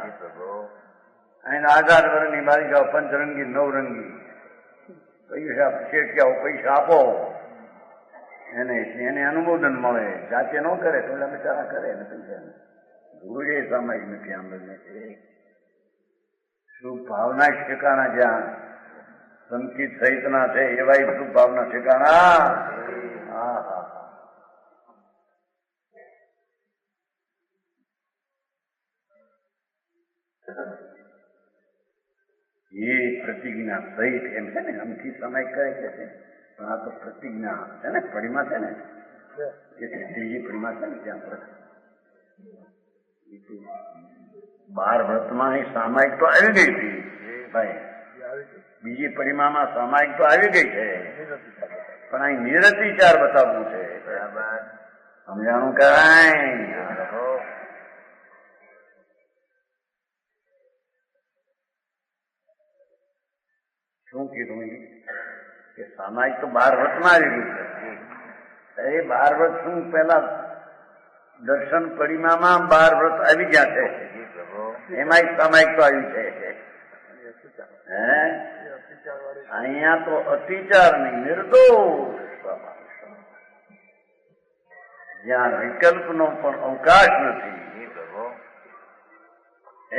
એના 18 વર્ષની બાલિકાઓ પંચરંગી નવરંગી પૈસા શેઠિયાઓ પૈસા આપો એને અનુમોદન મળે. જાતે ન કરે તો એના બિચારા કરે ને પૈસા ગુરુએ સામાયિક નથી. આમ શુભ ભાવના ઠેકાણા જ્યાં સંકિત સહિતના છે એવા શુભ ભાવના ઠેકાણા. હા હા એ પ્રતિજ્ઞા સહિત એમ છે ને. અમથી સમય કહે છે પણ આ તો પ્રતિજ્ઞા છે ને. પડીમાં છે ને ત્રીજી પડીમાં છે ને ત્યાં પર 12 વ્રતમાં એ સામાયિક તો આવી ગઈ હતી ભાઈ. બીજી પડીમાં સામાયિક તો આવી ગઈ છે પણ અહીં નિરતિચાર બતાવવું છે. બરાબર સમજાણું કાંઈ? શું કીધું કે સામાયિક તો 12 વ્રતમાં આવી ગયું છે. એ 12 વ્રત શું પેલા દર્શન પડીમામાં 12 વ્રત આવી ગયા છે. એમાં સામાયિક તો આવ્યું છે. અહીંયા તો અતિચાર નહીં નિર્દોષ જ્યાં વિકલ્પનો પણ અવકાશ નથી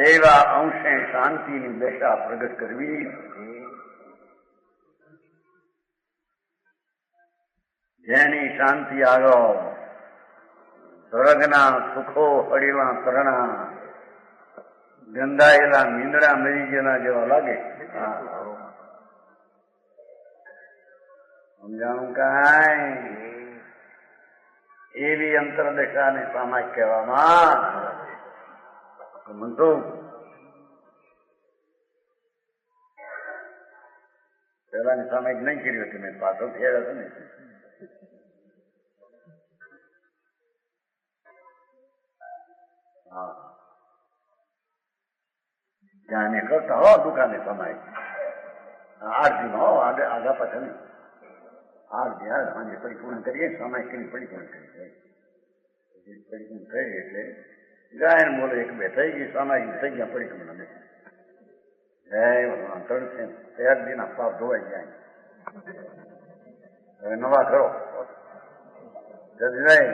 એવા અંશે શાંતિની દશા પ્રગટ કરવી. જેની શાંતિ આગળ સ્વર્ગના સુખો હળીલા તરણા ગંધાયેલા મીંદડા મરી ગયેલા જેવા લાગે. સમજાણું કાંઈ? એવી અંતરદશાને સામાયિક કહેવામાં. મનસુખ પેલાની સામાયિક નહીં કર્યું હતું મેં પાછળ થયા હતા ને. હા, ત્યાં એને કરતા હો દુકાને સમાય આરતીમાં હો આગા પાછા નહીં આરતી સાંજે પરિપૂર્ણ કરીએ સમય કરી પરિપૂર્ણ કરી પરિપૂર્ણ થઈ એટલે ગાયન બોલે એક બે થઈ ગઈ સામાજિક થઈ ગયા પરિક્રમણ જય ભગવાન તળશે શહેરજીના પાપ ધોવાઈ જાય હવે નવા કરો જજવાય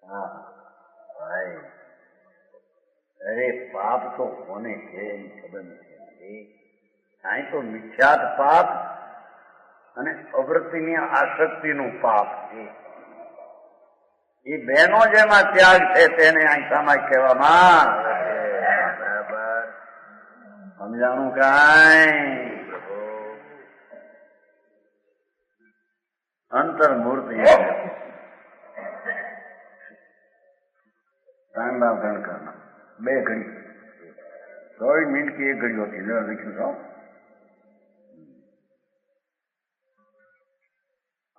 હા ભાઈ અરે પાપ તો કોને છે એની ખબર નથી અહીં તો મિથ્યાત પાપ અને અવૃત્તિની આસક્તિનું પાપ છે એ બહેનો જેમાં ત્યાગ છે તેને અહીં સામાજિક કહેવામાં બરાબર સમજાણું કાંઈ અંતર્મૂર્તિ રામભાવ ગણકરના 2 ઘડી 100 મિનિટ की 1 घड़ी होती है लिखूं तो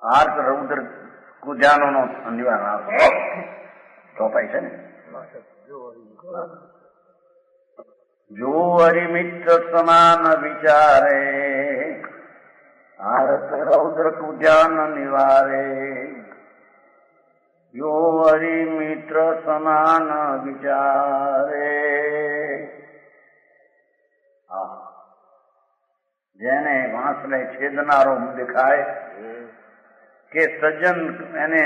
आर्थ रौद्र कुजानो नो निवारण आवशे तो पाई ने जो हरिमित्र समान विचारे आर्थ रौद्र कुजान निवारे यो हरिमित्र समान विचारे જેને વાંસને છેદનારો દેખાય કે સજ્જન એને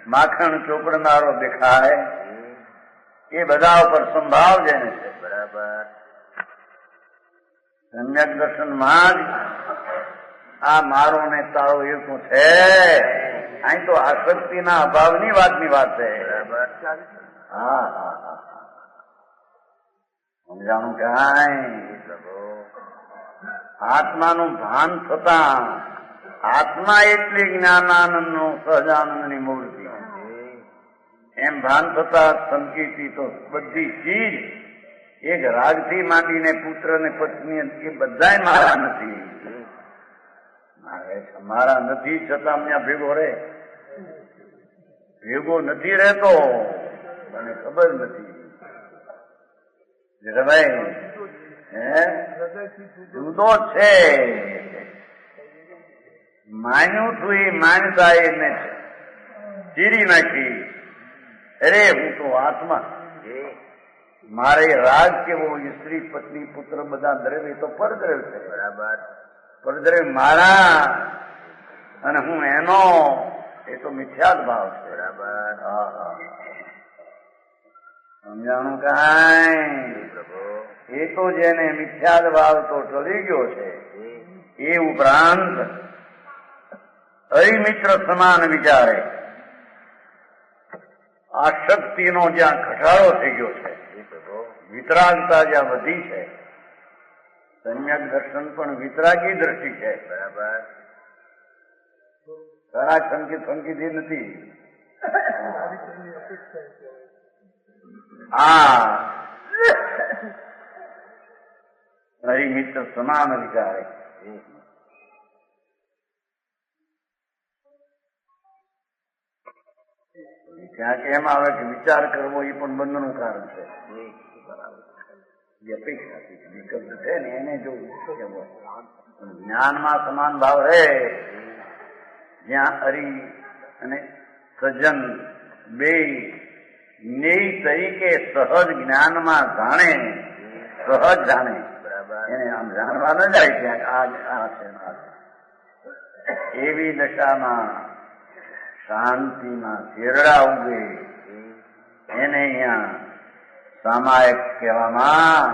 માખણ ચોપડનારો દેખાય એ બધા ઉપર સંભાવ જેને છે બરાબર સમ્યક દર્શનમાં જ આ મારો ને તારો એવું છે અહીં તો આસક્તિના અભાવની વાતની વાત છે બરાબર હા હા હા સમજાણું કાંઈ આત્માનું ભાન થતા આત્મા એટલે જ્ઞાનાનંદ નો સહજાનંદની મૂર્તિ એમ ભાન થતા સંકેતી તો બધી ચીજ એક રાગથી માંડીને પુત્ર ને પત્ની એ બધા મારા નથી મારા નથી છતાં ત્યાં ભેગો રે ભેગો નથી રહેતો મને ખબર નથી ભાઈ જુદો છે માન્યું છું એ માનતા એને ચીરી નાખી અરે હું તો આત્મા મારે રાગ કેવો સ્ત્રી પત્ની પુત્ર બધા દ્રવ્ય તો પરદ્રવ્ય છે બરાબર પરદ્રવ્ય મારા અને હું એનો એ તો મિથ્યાત ભાવ છે બરાબર હા હા સમજાણું કાંઈ એ તો જેને મિથ્યાદ ભાવ તો ટળી ગયો છે એ ઉપરાંત હરિમિત્ર સમાન વિચારે આસક્તિનો જ્યાં ઘટાડો થઈ ગયો છે વિતરાગતા જ્યાં વધી છે સમ્યક દર્શન પણ વિતરાગી દ્રષ્ટિ છે બરાબર ઘણા સંકિત નથી હા હરિમિત્ર સમાન વિચારે ત્યાં કેમ આવે કે વિચાર કરવો એ પણ બંધનું કારણ છે અપેક્ષા વિકલ્પ છે ને એને જો જ્ઞાનમાં સમાન ભાવ રહે જ્યાં હરિ અને સજ્જન બે નેય તરીકે સહજ જ્ઞાનમાં જાણે સહજ જાણે એને આમ જાણવા ન જાય ત્યાં આ છે એવી દશામાં શાંતિમાં શેરડા ઉગે એને અહીંયા સામાયિક કહેવામાં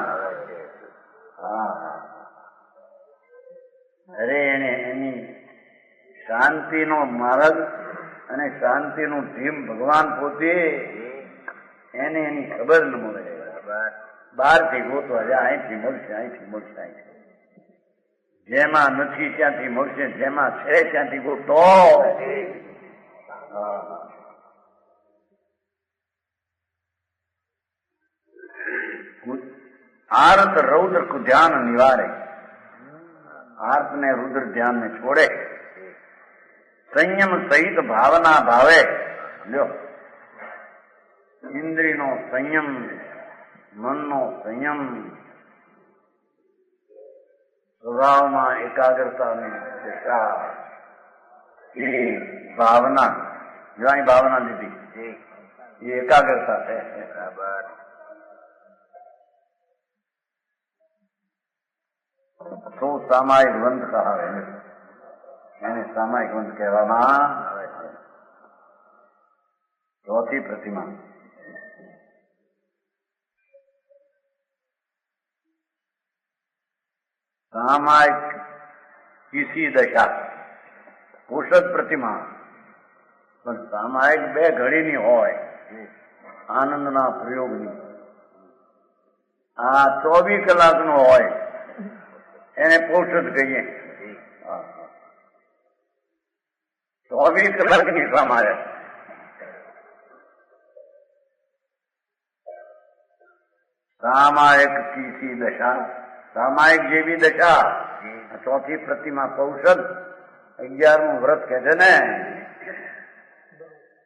અરે એને એની શાંતિનો માર્ગ અને શાંતિનું ધીમ ભગવાન પોતે એને એની ખબર ન મળે બહારથી ગોતવા જાય અહીંથી મળશે જેમાં નથી ત્યાંથી મળશે જેમાં છે ત્યાંથી ગોતો આર્ત રૌદ્ર ધ્યાન નિવારે આર્ત ને રુદ્ર ધ્યાન ને છોડે સંયમ સહિત ભાવના ભાવે લ્યો ઇન્દ્રિયનો સંયમ, મનનો સંયમ, સ્વભાવમાં એકાગ્રતાની દશા, એ ભાવના, જો અહીં ભાવના લીધી એ એકાગ્રતા છે. બરાબર. તો સામાયિક વંત કહાવે, એને સામાયિક વંત કહેવામાં આવે છે. ચોથી પ્રતિમા सामायिक किसी दशा પોષક પ્રતિમા પણ સામાયિક બે ઘડીની હોય, આનંદના પ્રયોગની. આ 24 કલાકનો હોય એને પોષક કહીએ. 24 કલાકની સામાયિક. સામાયિક કિસી દશા, સામાયિક જેવી દશા. ચોથી પ્રતિમા પૌષદ, 11મું વ્રત કે છે ને,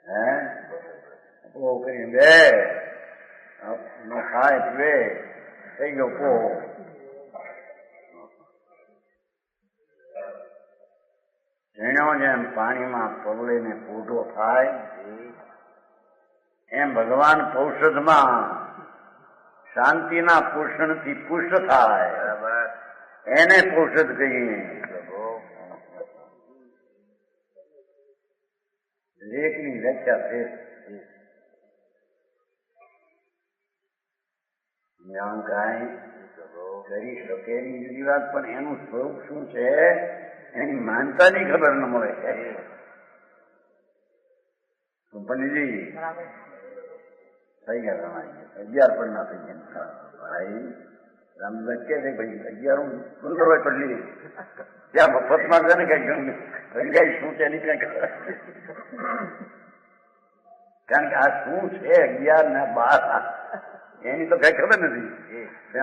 હે બહુ કરી બે નો ખાય પીવે થઈ ગયો પોહો. ઝીણો જેમ પાણીમાં પગલીને પોઢો થાય એમ ભગવાન પૌષદમાં શાંતિના પોષણથી પુષ્ટ થાય. એને પૌષદ કહીએ. લેખની વ્યાખ્યા છે. કરી શકે એની જુદી વાત, પણ એનું સ્વરૂપ શું છે એની માનતાની ખબર ન મળે. પંડિતજી થઈ ગયા તમારી 11 પણ ના થઈ ગયા ભાઈ. રામદાસ કે છે ભાઈ 11 15 પડલી ત્યાં મફતમાં છે ને કઈ રંગાઈ શું છે એની કઈ ખબર. કારણ કે આ શું છે 11 ને 12 એની તો કઈ ખબર નથી.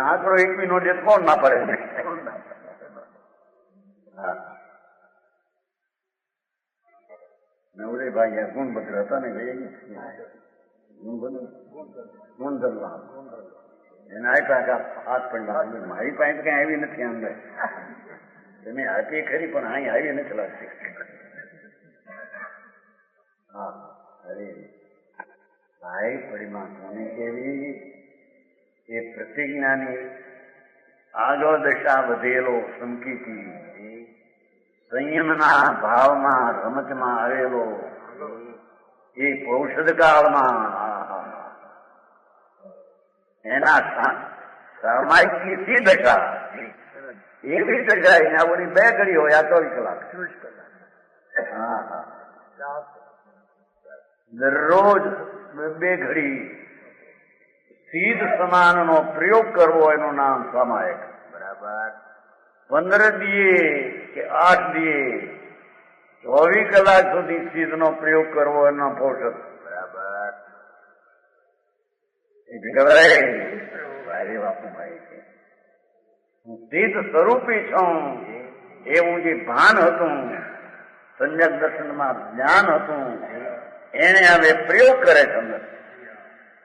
આંકડો 1 નોટ એ કોણ ના પડે. હા નવરેભાઈ ગુણભદ્ર હતા ને ગુણધર્મ એને આપ્યા હાથ પણ મારી પાસે કઈ આવી નથી. અંદર તમે આપી ખરી પણ અહીં આવી નથી લાગતી. હા અરે ભાઈ પરિમા કોને કેવી એ પ્રતિજ્ઞાની આગળ દશા વધેલો સંકીતી સંયમના ભાવમાં રમતમાં આવેલો એ પૌષદ કાળમાં એના સામાયિકની સી દશા એવી દશા એના ઓલી 2 ઘડી હોય. આ 24 કલાક. હા હા દરરોજ 2 ઘડી સીધ સમાનનો પ્રયોગ કરવો એનું નામ સામાયિક. બરાબર. 15 દીએ કે 8 દીએ 24 કલાક સુધી સીધનો પ્રયોગ કરવો એનો પૌષદ. બરાબર. ભારે બાપુભાઈ છે. હું સીધ સ્વરૂપી છું એવું જે ભાન હતું, સંજ્ઞક દર્શનમાં જ્ઞાન હતું, એને હવે પ્રયોગ કરે છે. અંદર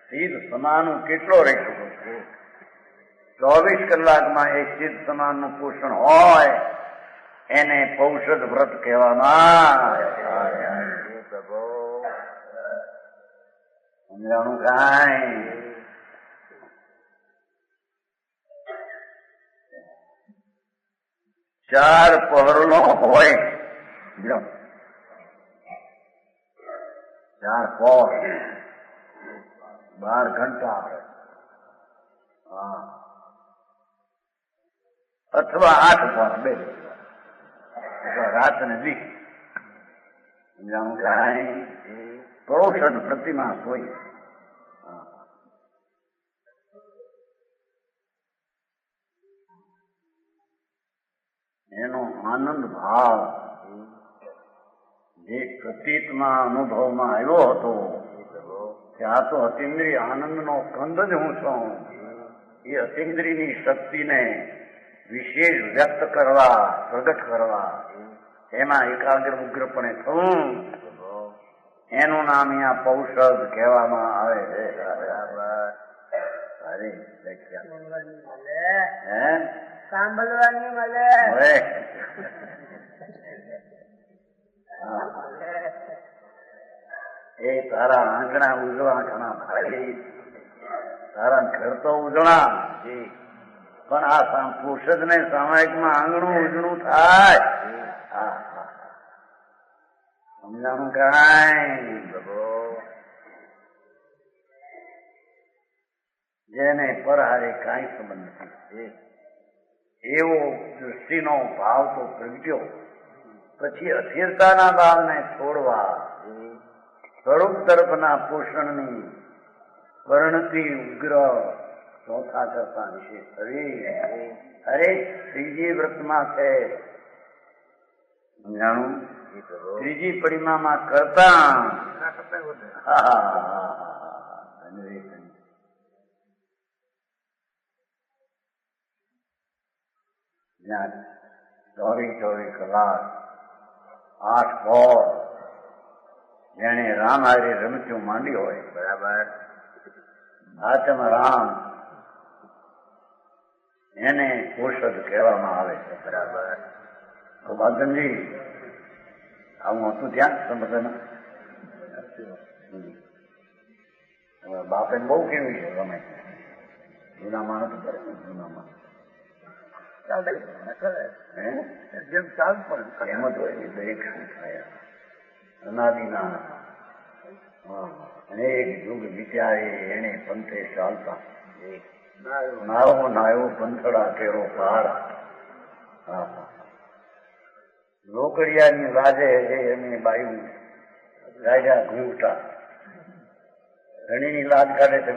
સીધ સમાનું કેટલો રહી શકો છો? 24 કલાકમાં એક સીધ સમાનનું પોષણ હોય એને પૌષદ વ્રત કહેવામાં. સમજાણું કાંઈ? ચાર પહરનો હોય, 4 પહોર 12 ઘંટા, હા અથવા 8 પહોર 2 અથવા રાત ને દી. સમજાણું કાંઈ? પૌષદ પ્રતિમા હોય. એનો આનંદ ભાવ જે પ્રતીતમાં અનુભવમાં આવ્યો હતો કે આ તો અતિન્દ્રિય આનંદનો કંદ જ હું છું, એ અતિન્દ્રિયની શક્તિને વિશેષ વ્યક્ત કરવા, પ્રગટ કરવા, એમાં એકાગ્ર ઉગ્રપણે થવું, એનું નામ અહીંયા પૌષદ કહેવામાં આવે છે. સાંભળવાની મળે. એ તારા આંગણા ઉજળા ઘણા ભાઈ, તારા ઘર તો ઉજળા, પણ આ પુરુષ ને સામાયિકમાં આંગણું ઉજળું થાય. સમજાણું કાંઈ? જેને પરહારે કાંઈ સંબંધ નથી એવો દૃષ્ટિનો ભાવ તો પ્રગટ્યો. પછી અસ્થિરતાના ભાવને છોડવા સ્વરૂપ તરફના પોષણની પરિણતિ ઉગ્ર ચોથા કરતા વિશેષ થવી. અરે ત્રીજી વ્રતમાં છે, સમજાણું? ત્રીજી પરિમામાં કરતા જ્યાં 24 કલાક 8 પહોર જેને રામ હારે રમતું માંડી હોય, બરાબર, આત્મ રામ એને પોષદ કહેવામાં આવે છે, બરાબર. તો બાદનજી આવું હતું ત્યાં સમજને બાપે બહુ કેવી છે રમે જૂના માણસ કરે ને, જૂના માણસ જેમ ચાલ પણ એમ જ હોય. દરેક શું થાય અનાદિના અનેક યુગ વિચારે એને પંથે ચાલતા નાયો નાયો પંથડા કેરો પહાડ. લોકડિયાની લાજે એની બાયુ રાજા ઘૂંઘટા ધણીની લાજ કાઢે છે.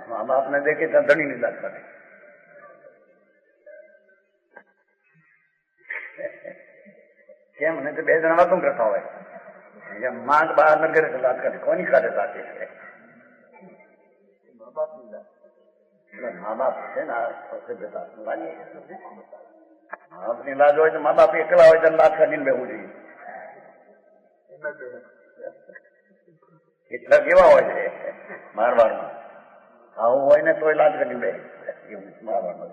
મા બાપને દેખે ત્યાં ધણીની લાજ કાઢે. કેમ ને? બે જણા વાતું કરતા હોય, માં બહાર ન કરે તો લાજ કાઢે. કોની કાઢે લાગે છે? મા બાપ છે ને સભ્યતા લાગે. મા બાપની લાજ હોય તો મા બાપ એકલા હોય તો લાજ કાઢીને બેવું જોઈએ. એટલા કેવા હોય છે મારવાડમાં, આવું હોય ને તોય લાજ કાઢીને બે મારવાડમાં.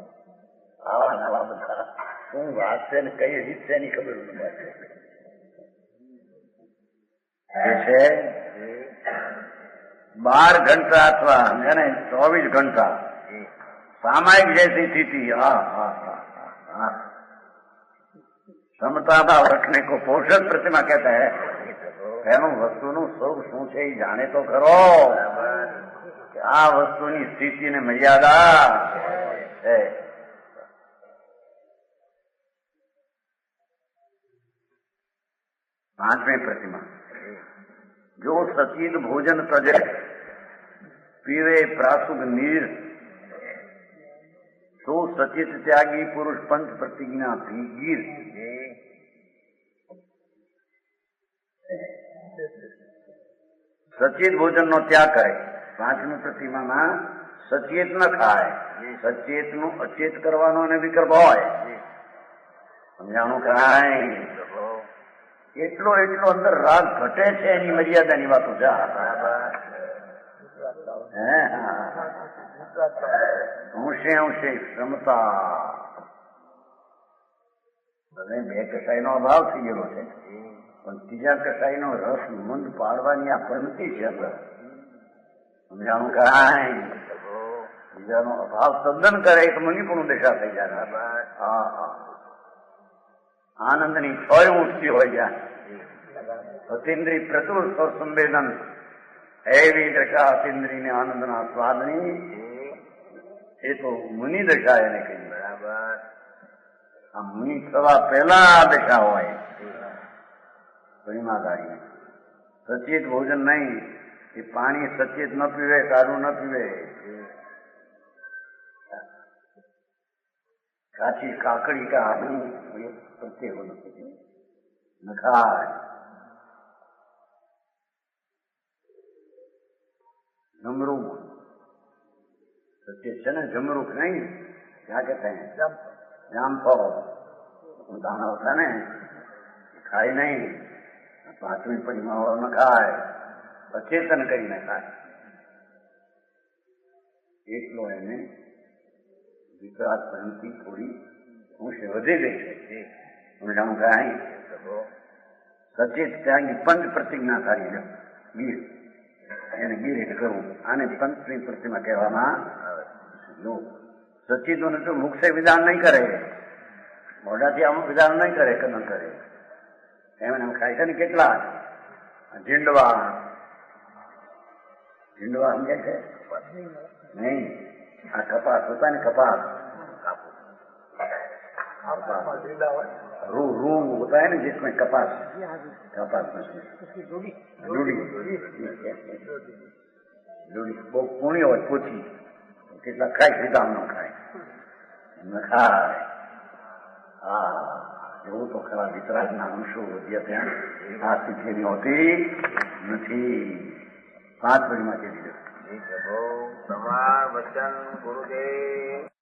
આવા નવા બધા શું વાત છે ને કઈ રીત છે એની ખબર છે. 12 ઘંટા અથવા 24 घंटा सामायिक जैसी स्थिति, समता भाव रखने को पोषक प्रतिमा कहता है. એનું વસ્તુનું સ્વરૂપ શું છે એ જાણે તો ખરો કે આ વસ્તુની સ્થિતિ ને મર્યાદા છે. પાંચમી प्रतिमा, जो सचिद भोजन तजे पीवे प्रासुग नीर तो सचित त्यागी पुरुष पंच प्रतिज्ञा भीगीर. सचेत भोजन નો ત્યાગ કરે. પાંચમી પ્રતિમામાં સચેત ન ખાય. સચેત નું અચેત કરવાનો અને વિકલ્પ હોય. સમજાણું કાંઈ? એટલો અંદર રાગ ઘટે છે એની મર્યાદાની વાતો છે. અંશે ક્ષમતા. હવે 2 કસાઈનો અભાવ થઈ ગયેલો છે, પણ ત્રીજા કસાઈનો રસ મંદ પાડવાની આ પંક્તિ છે. સમજાણું કાંઈ? બીજાનો અભાવ તદ્દન કરે તો મનીપુણ દશા થઈ જાય. આનંદની છોય ઉઠતી હોય જ્યાં અતિન્દ્રિય પ્રતુર સંવેદન એવી દશા અતિન્દ્રિયને આનંદના સ્વાદની, એ તો મુનિ દશા એને કહી. બરાબર. આ મુનિ થવા પહેલા આ દશા હોય પરિમાધારી. સચેત ભોજન નહીં, એ પાણી સચેત ન પીવે, કાઢું ન પીવે, કાચી કાકડી કા આવું પ્રત્યેક ન ખાય. જમરૂખ સચેત છે ને, જમરૂખ નહીં, ક્યાં કે થાય જામફળ દાણા હોતા ને, ખાય નહીં. પાંચમી પરિમાણો ન ખાય, અચેતન કરીને ખાય. એટલો એને વિશ્વાસ પ્રેમથી થોડી ઊંચે વધી ગઈ છે. ઊંડામાં કાંઈ સચેત ત્યાંની પંચ પ્રતિજ્ઞા કરી લો. ગીર એને ગીર એટલે કરવું. આને પંચની પ્રતિમા કહેવામાં આવે. સચિદોને તો મુખ્ય વિધાન નહીં કરે, મોઢાથી અમુક વિધાન નહીં કરે કે ન કરે. એમને ખાય છે ને કેટલા ઝીંડવા સમજે છે નહીં? આ કપાસ હોતા ને કપાસ रूम होता है ना जिसमें कपास लूडी बહુ પૂણી હોય પૂછી કેટલા ખાય સીધા ન ખાય હા એવું તો ખરા વિતરાગના અંશો વધ્યા ત્યાં આ સ્થિતિની હોતી નથી. 5 મિનિટમાં કહી દીધું. તમાર વચન ગુરુદેવ